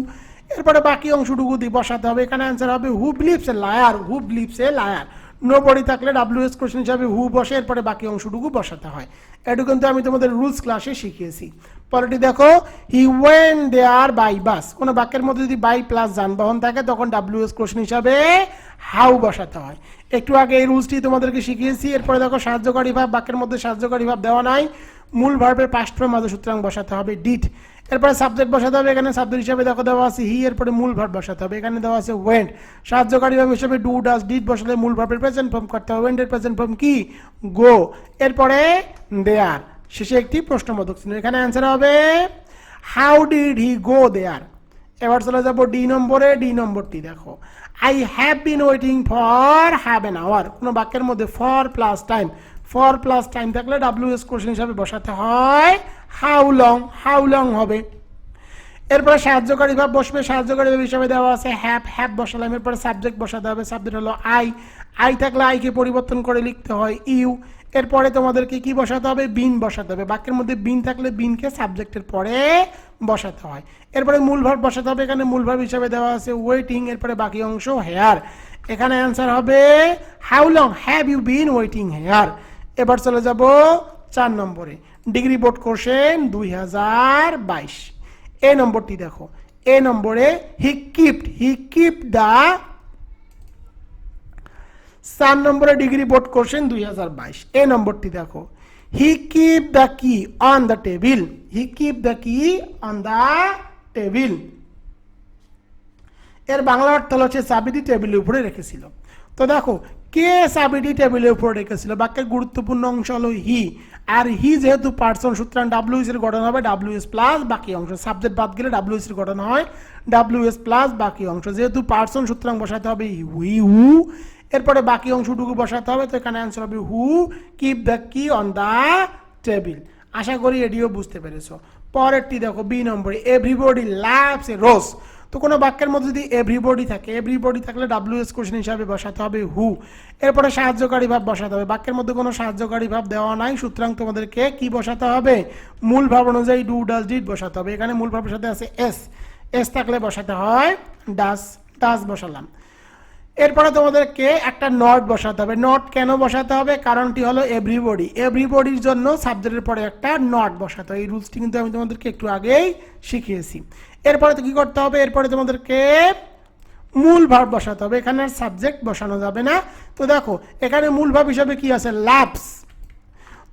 এরপরে বাকি অংশটুকু দিয়ে বসাতে হবে, এখানে অ্যান্সার হবে who believes a liar, who believes a liar. Nobody থাকলে WS কোশ্চেন হিসাবে হু বসে, এরপরে বাকি অংশটুকু বসাতে হয়। এটুকু কিন্তু আমি তোমাদের রুলস ক্লাসে শিখিয়েছি। পরেরটি দেখো, he went there by bus. কোনো বাক্যের মধ্যে যদি বাই প্লাস যানবাহন থাকে তখন WS কোশ্চেন হিসাবে হাউ বসাতে হয়। একটু আগে এই রুলসটি তোমাদেরকে শিখিয়েছি। এরপরে দেখো সাহায্যকারী ভাব, বাক্যের মধ্যে সাহায্যকারী ভাব দেওয়া নাই, মূল ভার্বের পাস্ট ফর্ম আদৌ সুতরাং বসাতে হবে ডিড। এরপরে সাবজেক্ট বসাতে হবে, এখানে সাবজেক্ট হিসাবে দেখো দেওয়া আছে হি, এরপরে মূল ভার্ব বসাতে হবে, এখানে দেওয়া আছে ওয়েন্ট। সাহায্যকারী ভার্ব হিসেবে ডু, ডাজ, ডিড বসালে মূল ভার্বের প্রেজেন্ট ফর্ম করতে হবে, ওয়েন্টের প্রেজেন্ট ফর্ম কি গো, এরপরে দেয়ার, শেষে একটি প্রশ্নবোধক চিহ্ন। এখানে অ্যান্সার হবে how did he go there. এবার চলে যাবো ডি নম্বরে। ডি নম্বরটি দেখো, I have been waiting for half an hour. কোনো বাক্যের মধ্যে for plus time, for plus time থাকলে ডাব্লিউএস কোশ্চেন হিসাবে বসাতে হয় হাউ লং, হাউ লং হবে। এরপরে সাহায্যকারী ভাব বসবে, সাহায্যকারী ভাব হিসাবে দেওয়া আছে হ্যাভ, হ্যাভ বসালাম, এরপরে সাবজেক্ট বসাতে হবে, সাবজেক্ট হলো আই, আই থাকলে আইকে পরিবর্তন করে লিখতে হয় ইউ। এরপরে তোমাদেরকে কি বসাতে হবে, বিন বসাতে হবে, বাক্যের মধ্যে বিন থাকলে বিনকে সাবজেক্টের পরে বসাতে হয়। এরপরে মূল ভার্ব বসাতে হবে, এখানে মূল ভার্ব হিসাবে দেওয়া আছে ওয়েটিং, এরপরে বাকি অংশ হেয়ার। এখানে অ্যান্সার হবে how long have you been waiting here. এবার চলে যাব 4 নম্বরে, ডিগ্রি বোর্ড কোশ্চেন 2022। এ নম্বরটি দেখো, এ নম্বরে হি কিপড দ্য, 4 নম্বরে ডিগ্রি বোর্ড কোশ্চেন 2022। এ নম্বরটি দেখো, হি কিপ দ্য কি on the table, he keep the কি অন দ্য টেবিল। এর বাংলা অর্থ হচ্ছে চাবিটি টেবিলের উপরে রেখেছিল। তো দেখো কে চাবিটি টেবিলের উপরে রেখেছিল, বাক্যের গুরুত্বপূর্ণ অংশ হলো হি, আর হি যেহেতু পার্সন সুতরাং ডাব্লিউএস এর গঠন হবে ডাব্লিউএস প্লাস বাকি অংশ, সাবজেক্ট বাদ গেলে ডাব্লিউএস এর গঠন হয় ডাব্লিউএস প্লাস বাকি অংশ, যেহেতু পার্সন সুতরাং বসাতে হবে হুই হু, এরপরে বাকি অংশটুকু বসাতে হবে। তো এখানে অ্যান্সার হবে হু কিপ দ্য কি অন দ্য টেবিল। আশা করি এটিও বুঝতে পেরেছো। পরেরটি দেখো বি নম্বরে, এভরিবডি লাভস এ রোজ। তো কোনো বাক্যের মধ্যে যদি এভরিবডি থাকে, এভরিবডি থাকলে ডাব্লিউএস কোশ্চেন হিসাবে বসাতে হবে হু, এরপরে সাহায্যকারী ভাব বসাতে হবে, বাক্যের মধ্যে কোনো সাহায্যকারী ভাব দেওয়া নাই সুতরাং তোমাদেরকে কি বসাতে হবে, মূল ভাব অনুযায়ী ডু, ডাজ, ডিড বসাতে হবে। এখানে মূল ভাবের সাথে আছে এস, এস থাকলে বসাতে হয় ডাজ, ডাজ বসালাম। এরপরে তোমাদেরকে একটা নট বসাতে হবে। নট কেন বসাতে হবে, কারণটি হলো এভরিবডি, এভরিবডির জন্য সাবজেক্টের পরে একটা নট বসাতে হবে। এই রুলসটি কিন্তু আমি তোমাদেরকে একটু আগেই শিখিয়েছি। এরপরে তো কি করতে হবে, এরপরে তোমাদেরকে মূল ভার্ব বসাতে হবে, এখানে আর সাবজেক্ট বসানো যাবে না। তো দেখো এখানে মূল ভার্ব হিসাবে কি আছে, লাভস।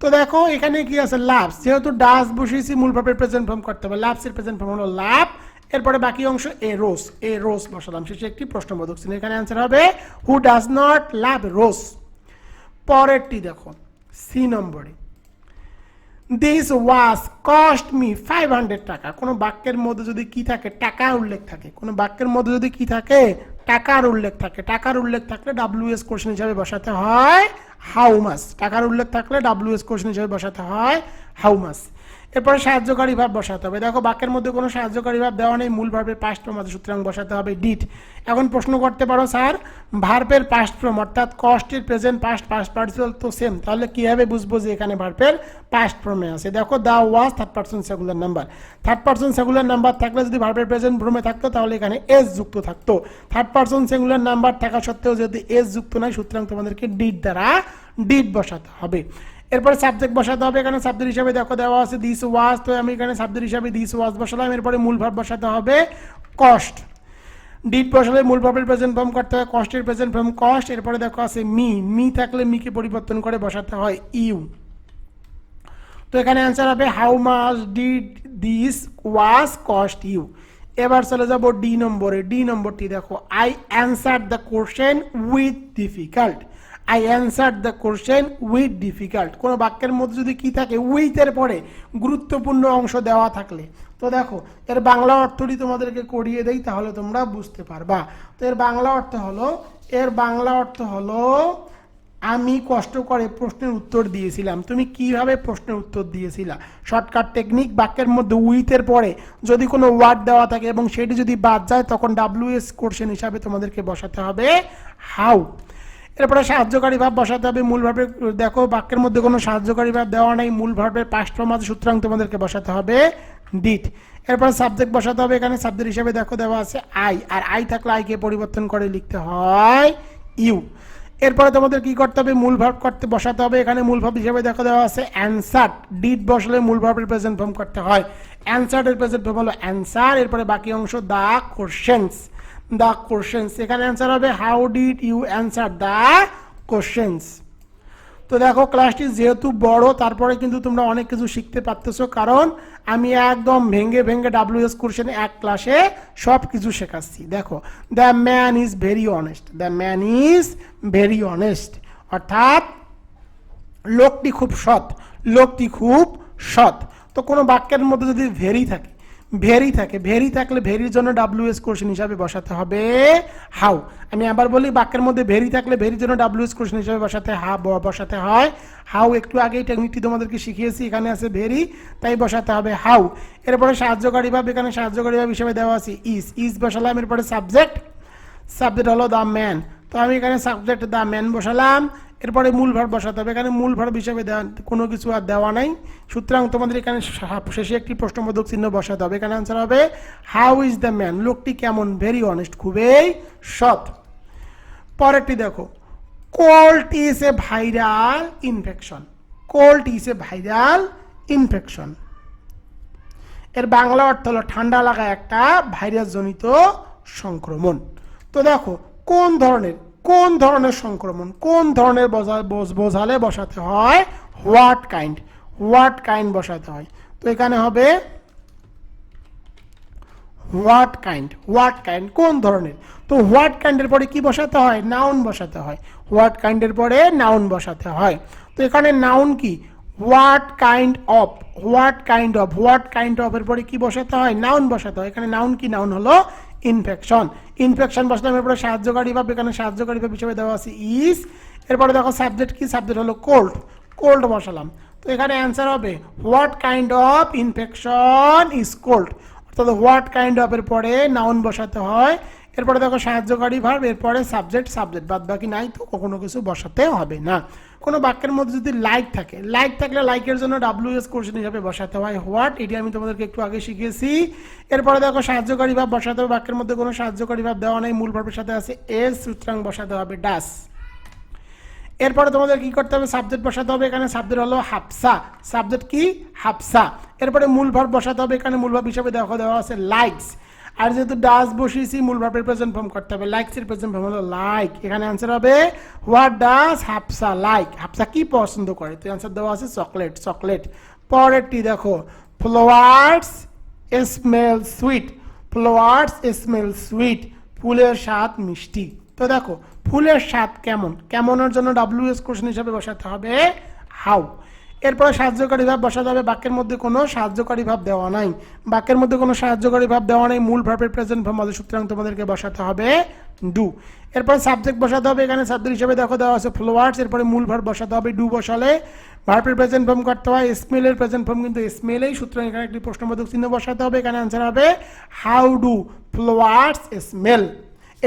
তো দেখো এখানে কি আছে, লাভস, যেহেতু ডাজ বসিয়েছি মূল ভার্বের প্রেজেন্ট ফর্ম করতে হবে, লাভস এর প্রেজেন্ট ফর্ম হলো লাভ, এরপরে বাকি অংশ এ রোজ, এ রোজ বসালাম, শেষে একটি প্রশ্নবোধক চিহ্ন। এখানে অ্যান্সার হবে হু ডাজ নট লাভ রোজ। পরেরটি দেখো সি নম্বরে, দিস ওয়াজ কস্ট মি 500 টাকা। কোনো বাক্যের মধ্যে যদি কি থাকে, টাকা উল্লেখ থাকে, কোনো বাক্যের মধ্যে যদি কি থাকে, টাকার উল্লেখ থাকে, টাকার উল্লেখ থাকলে ডাব্লিউএস কোশ্চেন হিসাবে বসাতে হয় হাউ মাস, টাকার উল্লেখ থাকলে ডাব্লিউএস কোশ্চেন হিসাবে বসাতে হয় হাউ মাস। এরপরে সাহায্যকারী ভাব বসাতে হবে। দেখো বাক্যের মধ্যে কোনো সাহায্যকারী ভাব দেওয়া নেই, মূল ভার্বের পাস্ট ফর্ম আছে সুতরাং বসাতে হবে ডিড। এখন প্রশ্ন করতে পারো স্যার ভার্বের পাস্ট ফর্ম অর্থাৎ কস্টের প্রেজেন্ট পাস্ট পাস্ট পার্টিসিপল তো সেম, তাহলে কিভাবে বুঝবো যে এখানে ভার্বের পাস্ট ফর্মে আছে। দেখো the was third person singular number, third person singular number থাকলে যদি ভার্বের প্রেজেন্ট ফর্মে থাকতো তাহলে এখানে এস যুক্ত থাকতো। থার্ড পারসন সিঙ্গুলার নাম্বার থাকা সত্ত্বেও যদি এস যুক্ত নয় সুতরাং তোমাদেরকে ডিড দ্বারা ডিড বসাতে হবে। এরপরে সাবজেক্ট বসাতে হবে, এখানে সাবজেক্ট হিসাবে দেখো দেওয়া আছে দিস ওয়াজ, তো আমি এখানে সাবজেক্ট হিসাবে দিস ওয়াজ বসালাম। এরপরে মূল ভার্ব বসাতে হবে কস্ট, ডিড বসালে মূল ভার্বের প্রেজেন্ট ফর্ম করতে হয় কস্টের প্রেজেন্ট ফর্ম কস্ট। এরপরে দেখো আছে মি, মি থাকলে মিকে পরিবর্তন করে বসাতে হয় ইউ। তো এখানে অ্যান্সার হবে how much did this was cost you. এবার চলে যাব ডি নম্বরে। ডি নম্বরটি দেখো, I answer the question with difficult, I answer the question with difficult. কোনো বাক্যের মধ্যে যদি কি থাকে, উইথের পরে গুরুত্বপূর্ণ অংশ দেওয়া থাকলে, তো দেখো এর বাংলা অর্থটি তোমাদেরকে করিয়ে দেই তাহলে তোমরা বুঝতে পারবা। তো এর বাংলা অর্থ হলো, এর বাংলা অর্থ হলো আমি কষ্ট করে প্রশ্নের উত্তর দিয়েছিলাম। তুমি কিভাবে প্রশ্নের উত্তর দিয়েছিলা, শর্টকাট টেকনিক, বাক্যের মধ্যে উইথের পরে যদি কোনো ওয়ার্ড দেওয়া থাকে এবং সেটি যদি বাদ যায় তখন ডাব্লিউএস কোশ্চেন হিসাবে তোমাদেরকে বসাতে হবে হাউ। এরপরে সাহায্যকারী ভাব বসাতে হবে মূল ভার্বের, দেখো বাক্যের মধ্যে কোনো সাহায্যকারী ভাব দেওয়া নাই, মূল ভার্বের পাস্ট ফর্ম আছে সুতরাং তোমাদেরকে বসাতে হবে ডিড। এরপরে সাবজেক্ট বসাতে হবে, এখানে সাবজেক্ট হিসেবে দেখো দেওয়া আছে আই, আর আই থাকলে আইকে পরিবর্তন করে লিখতে হয় ইউ। এরপরে তোমাদের কি করতে হবে, মূল ভার্ব করতে বসাতে হবে, এখানে মূল ভার্ব হিসেবে দেখো দেওয়া আছে অ্যান্সার, ডিড বসলে মূল ভার্বের প্রেজেন্ট ফর্ম করতে হয় অ্যান্সার এর প্রেজেন্ট ফর্ম হলো অ্যান্সার। এরপরে বাকি অংশ দা কোশ্চেনস, the questions, এখানে অ্যান্সার হবে how did you answer the questions. তো দেখো ক্লাসটি যেহেতু বড়, তারপরে কিন্তু তোমরা অনেক কিছু শিখতে পারতেছো, কারণ আমি একদম ভেঙে ভেঙে WS কোশ্চেন এক ক্লাসে সব কিছু শেখাচ্ছি। দেখো, the man is very honest, the man is very honest, অর্থাৎ লোকটি খুব সৎ, লোকটি খুব সৎ। তো কোনো বাক্যের মধ্যে যদি ভেরি থাকে, ভেরি থাকলে ভেরির জন্য WS কোশ্চেন হিসাবে বসাতে হবে হাউ। আমি আবার বলি, বাক্যের মধ্যে ভেরি থাকলে ভেরির জন্য WS কোশ্চেন হিসাবে বসাতে হয় হাউ। একটু আগে এই টেকনিকটি তোমাদেরকে শিখিয়েছি, এখানে আছে ভেরি, তাই বসাতে হবে হাউ। এরপরে সাহায্যকারী ভাব, এখানে সাহায্যকারী ভাব হিসেবে দেওয়া আছে ইজ বসালাম। এরপরে সাবজেক্ট হলো দ্য ম্যান, তো আমি এখানে সাবজেক্ট দ্য ম্যান বসালাম। এরপরে মূল ভার্ব বসাতে হবে, এখানে মূল ভার্ব হিসেবে কোনো কিছু আর দেওয়া নাই, সুতরাং তোমাদের এখানে শেষে একটি প্রশ্নবোধক চিহ্ন বসাতে হবে। এখানে আনসার হবে হাউ ইজ দ্য ম্যান, লোকটি কেমন, ভেরি অনেস্ট, খুবই সৎ। পরেরটি দেখো, cold is a viral infection, cold is a viral infection, এর বাংলা অর্থ হলো ঠান্ডা লাগা একটা ভাইরাস জনিত সংক্রমণ। তো দেখো কোন ধরনের সংক্রমণ, কোন ধরনের বোঝালে বসাতে হয় হোয়াট কাইন্ড বসাতে হয়। তো এখানে হবে হোয়াট কাইন্ড কোন ধরনের। তো হোয়াট কাইন্ডের পরে কি বসাতে হয়, নাউন বসাতে হয়, হোয়াট কাইন্ডের পরে নাউন বসাতে হয়। তো এখানে নাউন কি, হোয়াট কাইন্ড অফ এর পরে কি বসাতে হয়, নাউন বসাতে হয়। এখানে নাউন কি, নাউন হলো ইনফেকশন বসলাম। এরপরে সাহায্যকারী ভাব, এখানে সাহায্যকারী ভাব হিসেবে দেওয়া আছে ইজ। এরপরে দেখো সাবজেক্ট কি, সাবজেক্ট হলো কোল্ড বসালাম। তো এখানে অ্যান্সার হবে what kind of infection is cold, অর্থাৎ হোয়াট কাইন্ড অফ এর পরে নাউন বসাতে হয়। এরপরে দেখো সাহায্যকারী ভার্ব, এরপরে সাবজেক্ট বাদ বাকি নাই, তো কখনো কিছু বসাতে হবে না। কোনো বাক্যের মধ্যে যদি থাকলে লাইকের জন্য WS কোশ্চেন হিসাবে বসাতে হয় হোয়াট, এটি আমি তোমাদেরকে একটু আগে শিখিয়েছি। এরপরে দেখো সাহায্যকারী ভাব বসাতে হবে, বাক্যের মধ্যে কোনো সাহায্যকারী ভাব দেওয়া নেই, মূল ভার্বের সাথে আছে এস, সুতরাং বসাতে হবে ডাস। এরপরে তোমাদের কি করতে হবে, সাবজেক্ট বসাতে হবে, এখানে সাবজেক্ট হলো হাফসা, সাবজেক্ট কি, হাফসা। এরপরে মূল ভার্ব বসাতে হবে, এখানে মূল ভার্ব হিসাবে দেওয়া আছে লাইকস, আর যেহেতু ডাস বসিয়েছি মূল ভার্বের প্রেজেন্ট ফর্ম করতে হবে, লাইকস এর প্রেজেন্ট ফর্ম হলো লাইক। এখানে আনসার হবে what does Hafsa like, Hafsa কি পছন্দ করে, তো আনসার দেওয়া আছে চকলেট। পরেরটি দেখো, ফ্লাওয়ার্স স্মেল সুইট, ফুলের স্বাদ মিষ্টি। তো দেখো ফুলের স্বাদ কেমনের জন্য WS কোশ্চেন হিসাবে বসাতে হবে হাউ। এরপরে সাহায্যকারী ভাব বসাতে হবে, বাক্যের মধ্যে কোনো সাহায্যকারী ভাব দেওয়া নাই, মূল ভার্বের প্রেজেন্ট ফর্ম আছে, সুতরাং তোমাদেরকে বসাতে হবে ডু। এরপরে সাবজেক্ট বসাতে হবে, এখানে সাবজেক্ট হিসেবে দেওয়া আছে ফ্লাওয়ার্স, এরপরে মূল ভার্ব বসাতে হবে, ডু বসালে ভার্বের প্রেজেন্ট ফর্ম করতে হয়, স্মেলের প্রেজেন্ট ফর্ম কিন্তু স্মেলেই, সুতরাং এখানে একটি প্রশ্নবোধক চিহ্ন বসাতে হবে। এখানে আনসার হবে হাউ ডু ফ্লাওয়ার্স স্মেল,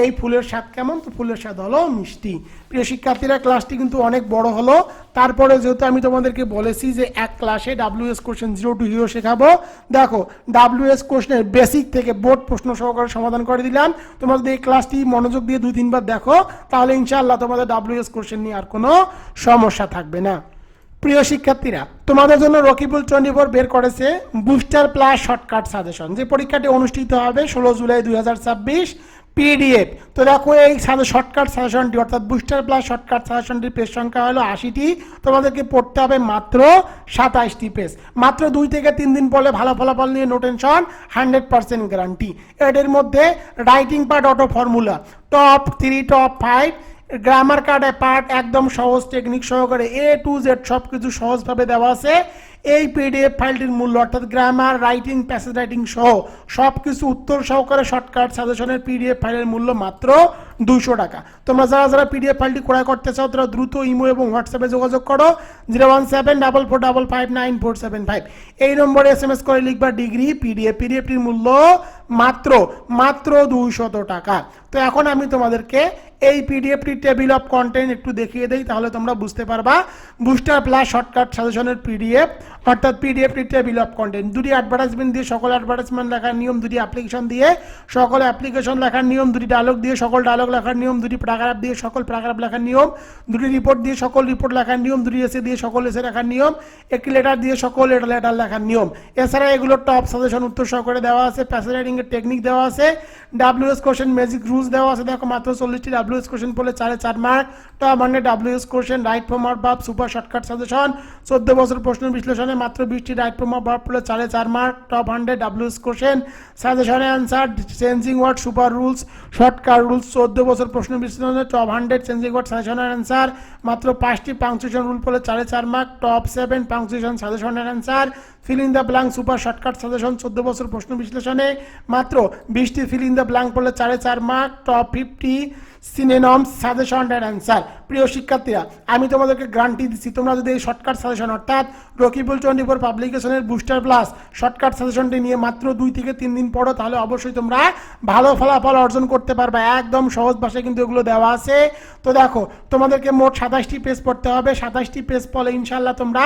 এই ফুলের স্বাদ কেমন, তো ফুলের স্বাদ হলো মিষ্টি। প্রিয় শিক্ষার্থীরা, ক্লাসটি কিন্তু অনেক বড় হলো, তারপরে যেহেতু আমি তোমাদেরকে বলেছি যে এক ক্লাসে WS কোশ্চেন 0 to hero শেখাবো, দেখো WS কোশ্চেনের বেসিক থেকে বোর্ড প্রশ্ন সহকারে সমাধান করে দিলাম। তোমরা যদি এই ক্লাসটি মনোযোগ দিয়ে 2-3 বার দেখো, তাহলে ইনশাআল্লাহ তোমাদের WS কোশ্চেন নিয়ে আর কোনো সমস্যা থাকবে না। প্রিয় শিক্ষার্থীরা, তোমাদের জন্য রকিবুল 24 বের করেছে বুস্টার প্লাস শর্টকাট সাজেশন, যে পরীক্ষাটি অনুষ্ঠিত হবে 16 জুলাই 2026 PDF। তো দেখো এই শর্টকাট সাজেশনটি অর্থাৎ বুস্টার প্লাস শর্টকাট সাজেশনটির পেজ সংখ্যা হলো 80টি, তোমাদেরকে পড়তে হবে মাত্র 27টি পেজ। মাত্র 2 থেকে 3 দিন পড়লে ভালো ফলাফল নিয়ে নো টেনশন, 100% গ্যারান্টি। এর মধ্যে writing part, auto formula, top 3 top 5, grammar কার্ডে পার্ট একদম সহজ টেকনিক সহকারে A to Z সব কিছু সহজভাবে দেওয়া আছে। এই PDF ফাইলটির মূল্য অর্থাৎ গ্রামার, রাইটিং, প্যাসেজ রাইটিং সহ সব কিছু উত্তর সহকারে শর্টকাট সাজেশনের PDF ফাইলের মূল্য মাত্র 200 টাকা। তোমরা যারা PDF ফাইলটি ক্রয় করতে চাও তারা দ্রুত ইমো এবং হোয়াটসঅ্যাপে যোগাযোগ করো 01744559475। এই নম্বরে SMS করে লিখবা ডিগ্রি PDFটির মূল্য মাত্র 200 টাকা। তো এখন আমি তোমাদেরকে এই PDFটি টেবিল অফ কন্টেন্ট একটু দেখিয়ে দেই, তাহলে তোমরা বুঝতে পারবা বুস্টার প্লাস শর্টকাট সাজেশনের PDF অর্থাৎ PDFটি টেবিল অফ কন্টেন্ট। দুটি অ্যাডভার্টাইজমেন্ট দিয়ে সকল অ্যাডভার্টাইজমেন্ট লেখার নিয়ম, দুটি অ্যাপ্লিকেশন দিয়ে সকল অ্যাপ্লিকেশন লেখার নিয়ম, দুটি ডায়লগ দিয়ে সকল ডায়লগ লেখার নিয়ম, দুটি প্যারাগ্রাফ দিয়ে সকল প্যারাগ্রাফ লেখার নিয়ম, দুটি রিপোর্ট দিয়ে সকল রিপোর্ট লেখার নিয়ম, দুটি এসে দিয়ে সকল এসে লেখার নিয়ম, একটি লেটার দিয়ে সকল লেটার লেখার নিয়ম। এছাড়া এগুলো টপ সাজেশন উত্তর সহকারে দেওয়া আছে, প্যাসেজ রাইটিং এর টেকনিক দেওয়া আছে, WS কোশ্চেন ম্যাজিক রুলস দেওয়া আছে। দেখো মাত্র 40টি WS কোশ্চেন পড়লে 4 mark, top 100 WS question right form আর ভার্ব সুপার শর্টকাট সাজেশন, 14 বছর প্রশ্ন বিশ্লেষণে মাত্র 20টি রাইট ফ্রম আর ভার্ব পড়লে 4 মার্ক, টপ 100 WS কোশ্চেন সাজেশনে answer, changing word super rules shortcut rules, 14 বছর প্রশ্ন বিশ্লেষণে টপ 100 চেঞ্জিং ওয়ার্ড সাজেশনের অ্যান্সার, মাত্র 5টি পাংচুয়েশন রুল পড়লে 4 মার্ক, টপ 7 পাংচুয়েশন সাজেশনের answer, fill in the blank super shortcut suggestion 14 বছর প্রশ্ন বিশ্লেষণে মাত্র 20টি ফিল ইন দ্য ব্ল্যাঙ্ক পড়লে 4 মার্ক, টপ 50 সিনোনিমস সাজেশন এর অ্যান্সার। প্রিয় শিক্ষার্থীরা, আমি তোমাদেরকে গ্যারান্টি দিচ্ছি তোমরা যদি এই শর্টকাট সাজেশন অর্থাৎ রকিবুল 24 পাবলিকেশনের বুস্টার প্লাস শর্টকাট সাজেশনটি নিয়ে মাত্র 2 থেকে 3 দিন পড়ো, তাহলে অবশ্যই তোমরা ভালো ফলাফল অর্জন করতে পারবে। একদম সহজ ভাষায় কিন্তু এগুলো দেওয়া আছে। তো দেখো, তোমাদেরকে মোট 27টি পেজ পড়তে হবে। 27টি পেজ পড়লে ইনশাল্লাহ তোমরা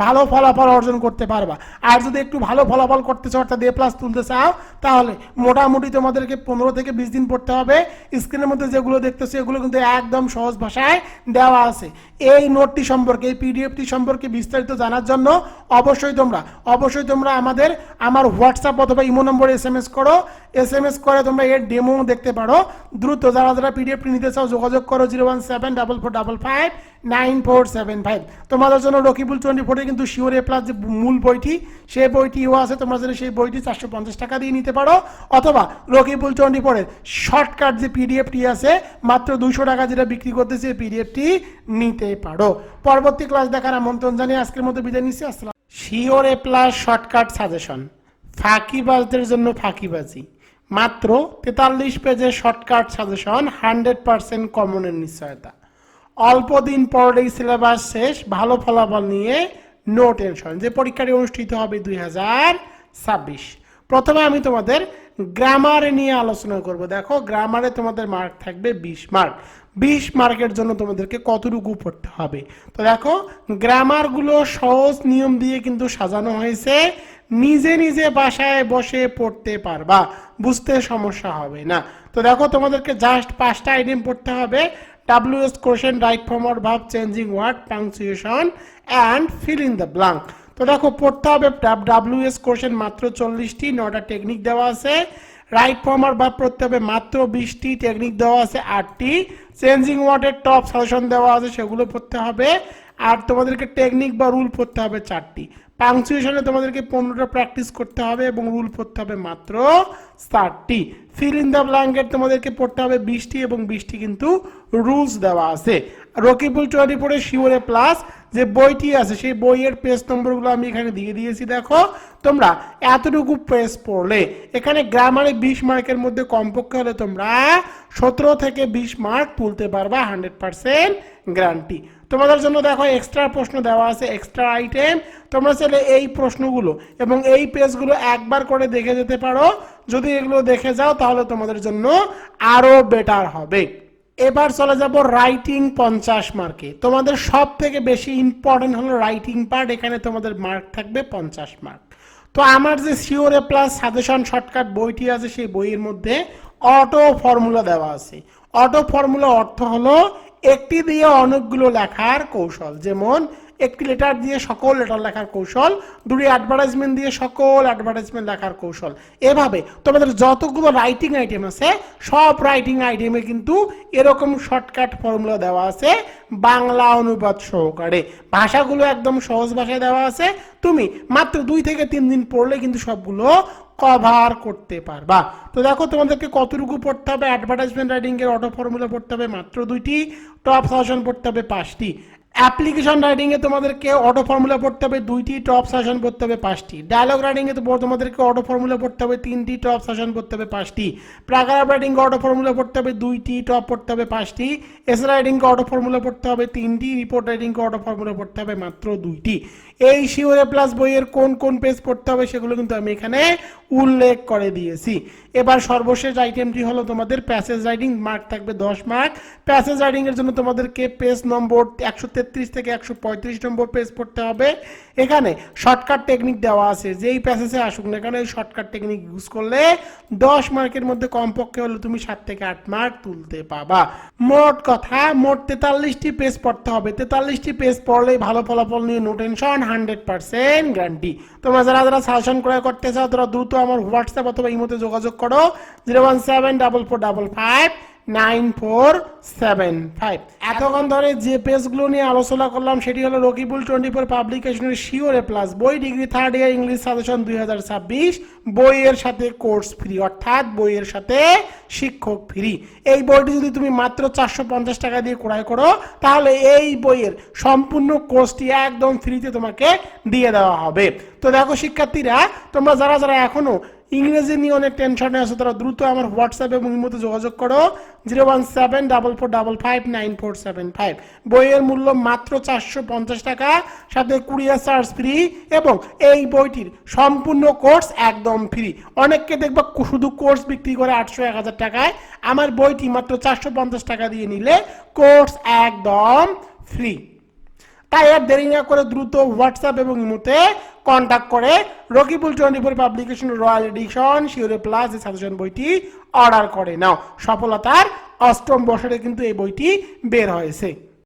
ভালো ফলাফল অর্জন করতে পারবা। আর যদি একটু ভালো ফলাফল করতে চাও অর্থাৎ A+ তুলতে চাও, তাহলে মোটামুটি তোমাদেরকে 15 থেকে 20 দিন পড়তে হবে। স্ক্রিনের মধ্যে যেগুলো দেখতেছো এগুলো কিন্তু একদম সহজ ভাষায় দেওয়া আছে। এই নোটটি সম্পর্কে, এই পিডিএফটি সম্পর্কে বিস্তারিত জানার জন্য অবশ্যই তোমরা আমার হোয়াটসঅ্যাপ অথবা ইমো নম্বরে SMS করো। SMS করে তোমরা এর ডেমো দেখতে পারো। দ্রুত যারা পিডিএফটি নিতে চাও যোগাযোগ করো 01744559475। তোমাদের জন্য রকিবুল 24 কিন্তু শিওর A+ যে মূল বইটি, সেই বইটিও আছে। তোমরা যদি সেই বইটি 450 টাকা দিয়ে নিতে পারো, অথবা রকিবুল 24 শর্টকাট যে পিডিএফটি আছে মাত্র 200 টাকা যেটা বিক্রি করতেছে পিডিএফটি নিতে পারো। পরবর্তী ক্লাস দেখার আমন্ত্রণ জানিয়ে আজকের মতো বিদায় নিচ্ছি। আসসালাম। শিওর A+ শর্টকাট সাজেশন, ফাঁকিবাজদের জন্য ফাঁকিবাজি, মাত্র 43 পেজের শর্টকাট সাজেশন, 100% কমনের নিশ্চয়তা। অল্প দিন পরেই সিলেবাস শেষ, ভালো ফলাফল নিয়ে নো টেনশন। যে পরীক্ষাটি অনুষ্ঠিত হবে 2026। প্রথমে আমি তোমাদের গ্রামারে নিয়ে আলোচনা করব। দেখো, গ্রামারে তোমাদের মার্ক থাকবে 20 মার্ক। 20 মার্কের জন্য তোমাদেরকে কতটুকু পড়তে হবে? তো দেখো, গ্রামারগুলো সহজ নিয়ম দিয়ে কিন্তু সাজানো হয়েছে। নিজে নিজে বাসায় বসে পড়তে পারবা, বুঝতে সমস্যা হবে না। তো দেখো, তোমাদেরকে জাস্ট 5টা আইটেম পড়তে হবে। WS question right from or verb changing word punctuation and fill in the blank. তো দেখো, পড়তে হবে WS কোশ্চেন মাত্র 40টি, 9টা টেকনিক দেওয়া আছে। রাইট ফর্ম আর ভার্ব পড়তে হবে মাত্র 20টি, টেকনিক দেওয়া আছে 8টি। চেঞ্জিং ওয়ার্ডের টপ সাজেশন দেওয়া আছে, সেগুলো পড়তে হবে। আর তোমাদেরকে টেকনিক বা রুল পড়তে হবে 4টি। পাংচুয়েশনে তোমাদেরকে 15টা প্র্যাকটিস করতে হবে এবং রুল পড়তে হবে মাত্র 7টি। ফিল ইন দ্য ব্ল্যাঙ্কেট তোমাদেরকে পড়তে হবে 20টি এবং 20টি কিন্তু রুলস দেওয়া আছে। রকিবুল 24 শিওর A+ যে বইটি আছে সেই বইয়ের পেজ নম্বরগুলো আমি এখানে দিয়ে দিয়েছি। দেখো, তোমরা এতটুকু পেজ পড়লে এখানে গ্রামারে 20 মার্কের মধ্যে কমপক্ষে হলে তোমরা 17 থেকে 20 মার্ক তুলতে পারবা, 100% গ্যারান্টি। তোমাদের জন্য দেখো এক্সট্রা প্রশ্ন দেওয়া আছে, এক্সট্রা আইটেম। তোমরা চাইলে এই প্রশ্নগুলো এবং এই পেজগুলো একবার করে দেখে যেতে পারো। যদি এগুলো দেখে যাও তাহলে তোমাদের জন্য আরো বেটার হবে। এবার চলে যাব রাইটিং 50 মার্কে। তোমাদের সব থেকে বেশি ইম্পর্টেন্ট হলো রাইটিং পার্ট। এখানে তোমাদের মার্ক থাকবে 50 মার্ক। তো আমার যে শিওর A+ সাজেশন শর্টকাট বইটি আছে সেই বইয়ের মধ্যে অটো ফর্মুলা দেওয়া আছে। অটো ফর্মুলা অর্থ হলো একটি দিয়ে অনেকগুলো লেখার কৌশল। যেমন একটি লেটার দিয়ে সকল লেটার লেখার কৌশল, দুটি অ্যাডভার্টাইজমেন্ট দিয়ে সকল অ্যাডভার্টাইজমেন্ট লেখার কৌশল। এভাবে তোমাদের যতগুলো রাইটিং আইটেম আছে সব রাইটিং আইটেমে কিন্তু এরকম শর্টকাট ফর্মুলা দেওয়া আছে, বাংলা অনুবাদ সহকারে। ভাষাগুলো একদম সহজ ভাষায় দেওয়া আছে। তুমি মাত্র 2 থেকে 3 দিন পড়লে কিন্তু সবগুলো কভার করতে পারবা। তো দেখো, তোমাদেরকে কতটুকু পড়তে হবে? অ্যাডভার্টাইজমেন্ট রাইটিং এর অটো ফর্মুলা পড়তে হবে মাত্র 2টি, টপ সাজেশন পড়তে হবে 5টি। অ্যাপ্লিকেশন রাইটিং এ তোমাদেরকে অটো ফর্মুলা পড়তে হবে 2টি, টপ সাজেশন পড়তে হবে 5টি। ডায়লগ রাইটিং এ তোমাদেরকে অটো ফর্মুলা পড়তে হবে 3টি, টপ সাজেশন পড়তে হবে 5টি। প্যারাগ্রাফ রাইটিং এ অটো ফর্মুলা পড়তে হবে 2টি, টপ পড়তে হবে 5টি। এসে রাইটিং এ অটো ফর্মুলা পড়তে হবে 3টি, রিপোর্ট রাইটিং এ অটো ফর্মুলা পড়তে হবে মাত্র 2টি। এই শিওর A+ বইয়ের কোন কোন পেজ পড়তে হবে সেগুলো কিন্তু আমি এখানে উল্লেখ করে দিয়েছি। এবার সর্বশেষ আইটেমটি হলো তোমাদের প্যাসেজ রাইটিং, মার্ক থাকবে 10 মার্ক। প্যাসেজ রাইটিং এর জন্য তোমাদেরকে পেজ নম্বর 133 থেকে 135 নম্বর পেজ পড়তে হবে। এখানে শর্টকাট টেকনিক দেওয়া আছে, যেই প্যাসেজে আসুক না কেন এই শর্টকাট টেকনিক ইউজ করলে 10 মার্কের মধ্যে কমপক্ষে হলে তুমি 7 থেকে 8 মার্ক তুলতে পাবা। মোট কথা, মোট 43টি পেজ পড়তে হবে। 43টি পেজ পড়লেই ভালো ফলাফল নিয়ে নো টেনশন, 100% গ্যারান্টি। তোমরা যারা সাজেশন ক্রয় করতে চাও তারা দ্রুত আমার হোয়াটসঅ্যাপ অথবা ইমোতে যোগাযোগ করো 0174455 9475। এতক্ষণ ধরে যে পেজগুলো নিয়ে আলোচনা করলাম সেটি হলো রকিবুল 24 পাবলিকেশনের শিওর এ প্লাস বই, degree third year English suggestion 2026, বইয়ের সাথে কোর্স ফ্রি, অর্থাৎ বইয়ের সাথে শিক্ষক ফ্রি। এই বইটি যদি তুমি মাত্র 450 টাকা দিয়ে ক্রয় করো তাহলে এই বইয়ের সম্পূর্ণ কোর্সটি একদম ফ্রিতে তোমাকে দিয়ে দেওয়া হবে। তো দেখো শিক্ষার্থীরা, তোমরা যারা যারা এখনো ইংরেজি নিয়ে অনেক টেনশনে আছো তারা দ্রুত আমার হোয়াটসঅ্যাপ এবং ইমোতে যোগাযোগ করো 01744559475। বইয়ের মূল্য মাত্র 450 টাকা, সাথে কুরিয়ার চার্জ ফ্রি এবং এই বইটির সম্পূর্ণ কোর্স একদম ফ্রি। অনেককে দেখবা শুধু কোর্স বিক্রি করে 800-1000 টাকায়, আমার বইটি মাত্র 450 টাকা দিয়ে নিলে কোর্স একদম ফ্রি। তাই আর দেরি না করে দ্রুত হোয়াটসঅ্যাপ এবং ইমোতে কন্ট্যাক্ট করে Rakibul 24 publication royal edition sure A plus এই সাজেশন বইটি অর্ডার করে নাও। সফলতার 8ম বছরে কিন্তু এই বইটি বের হয়েছে।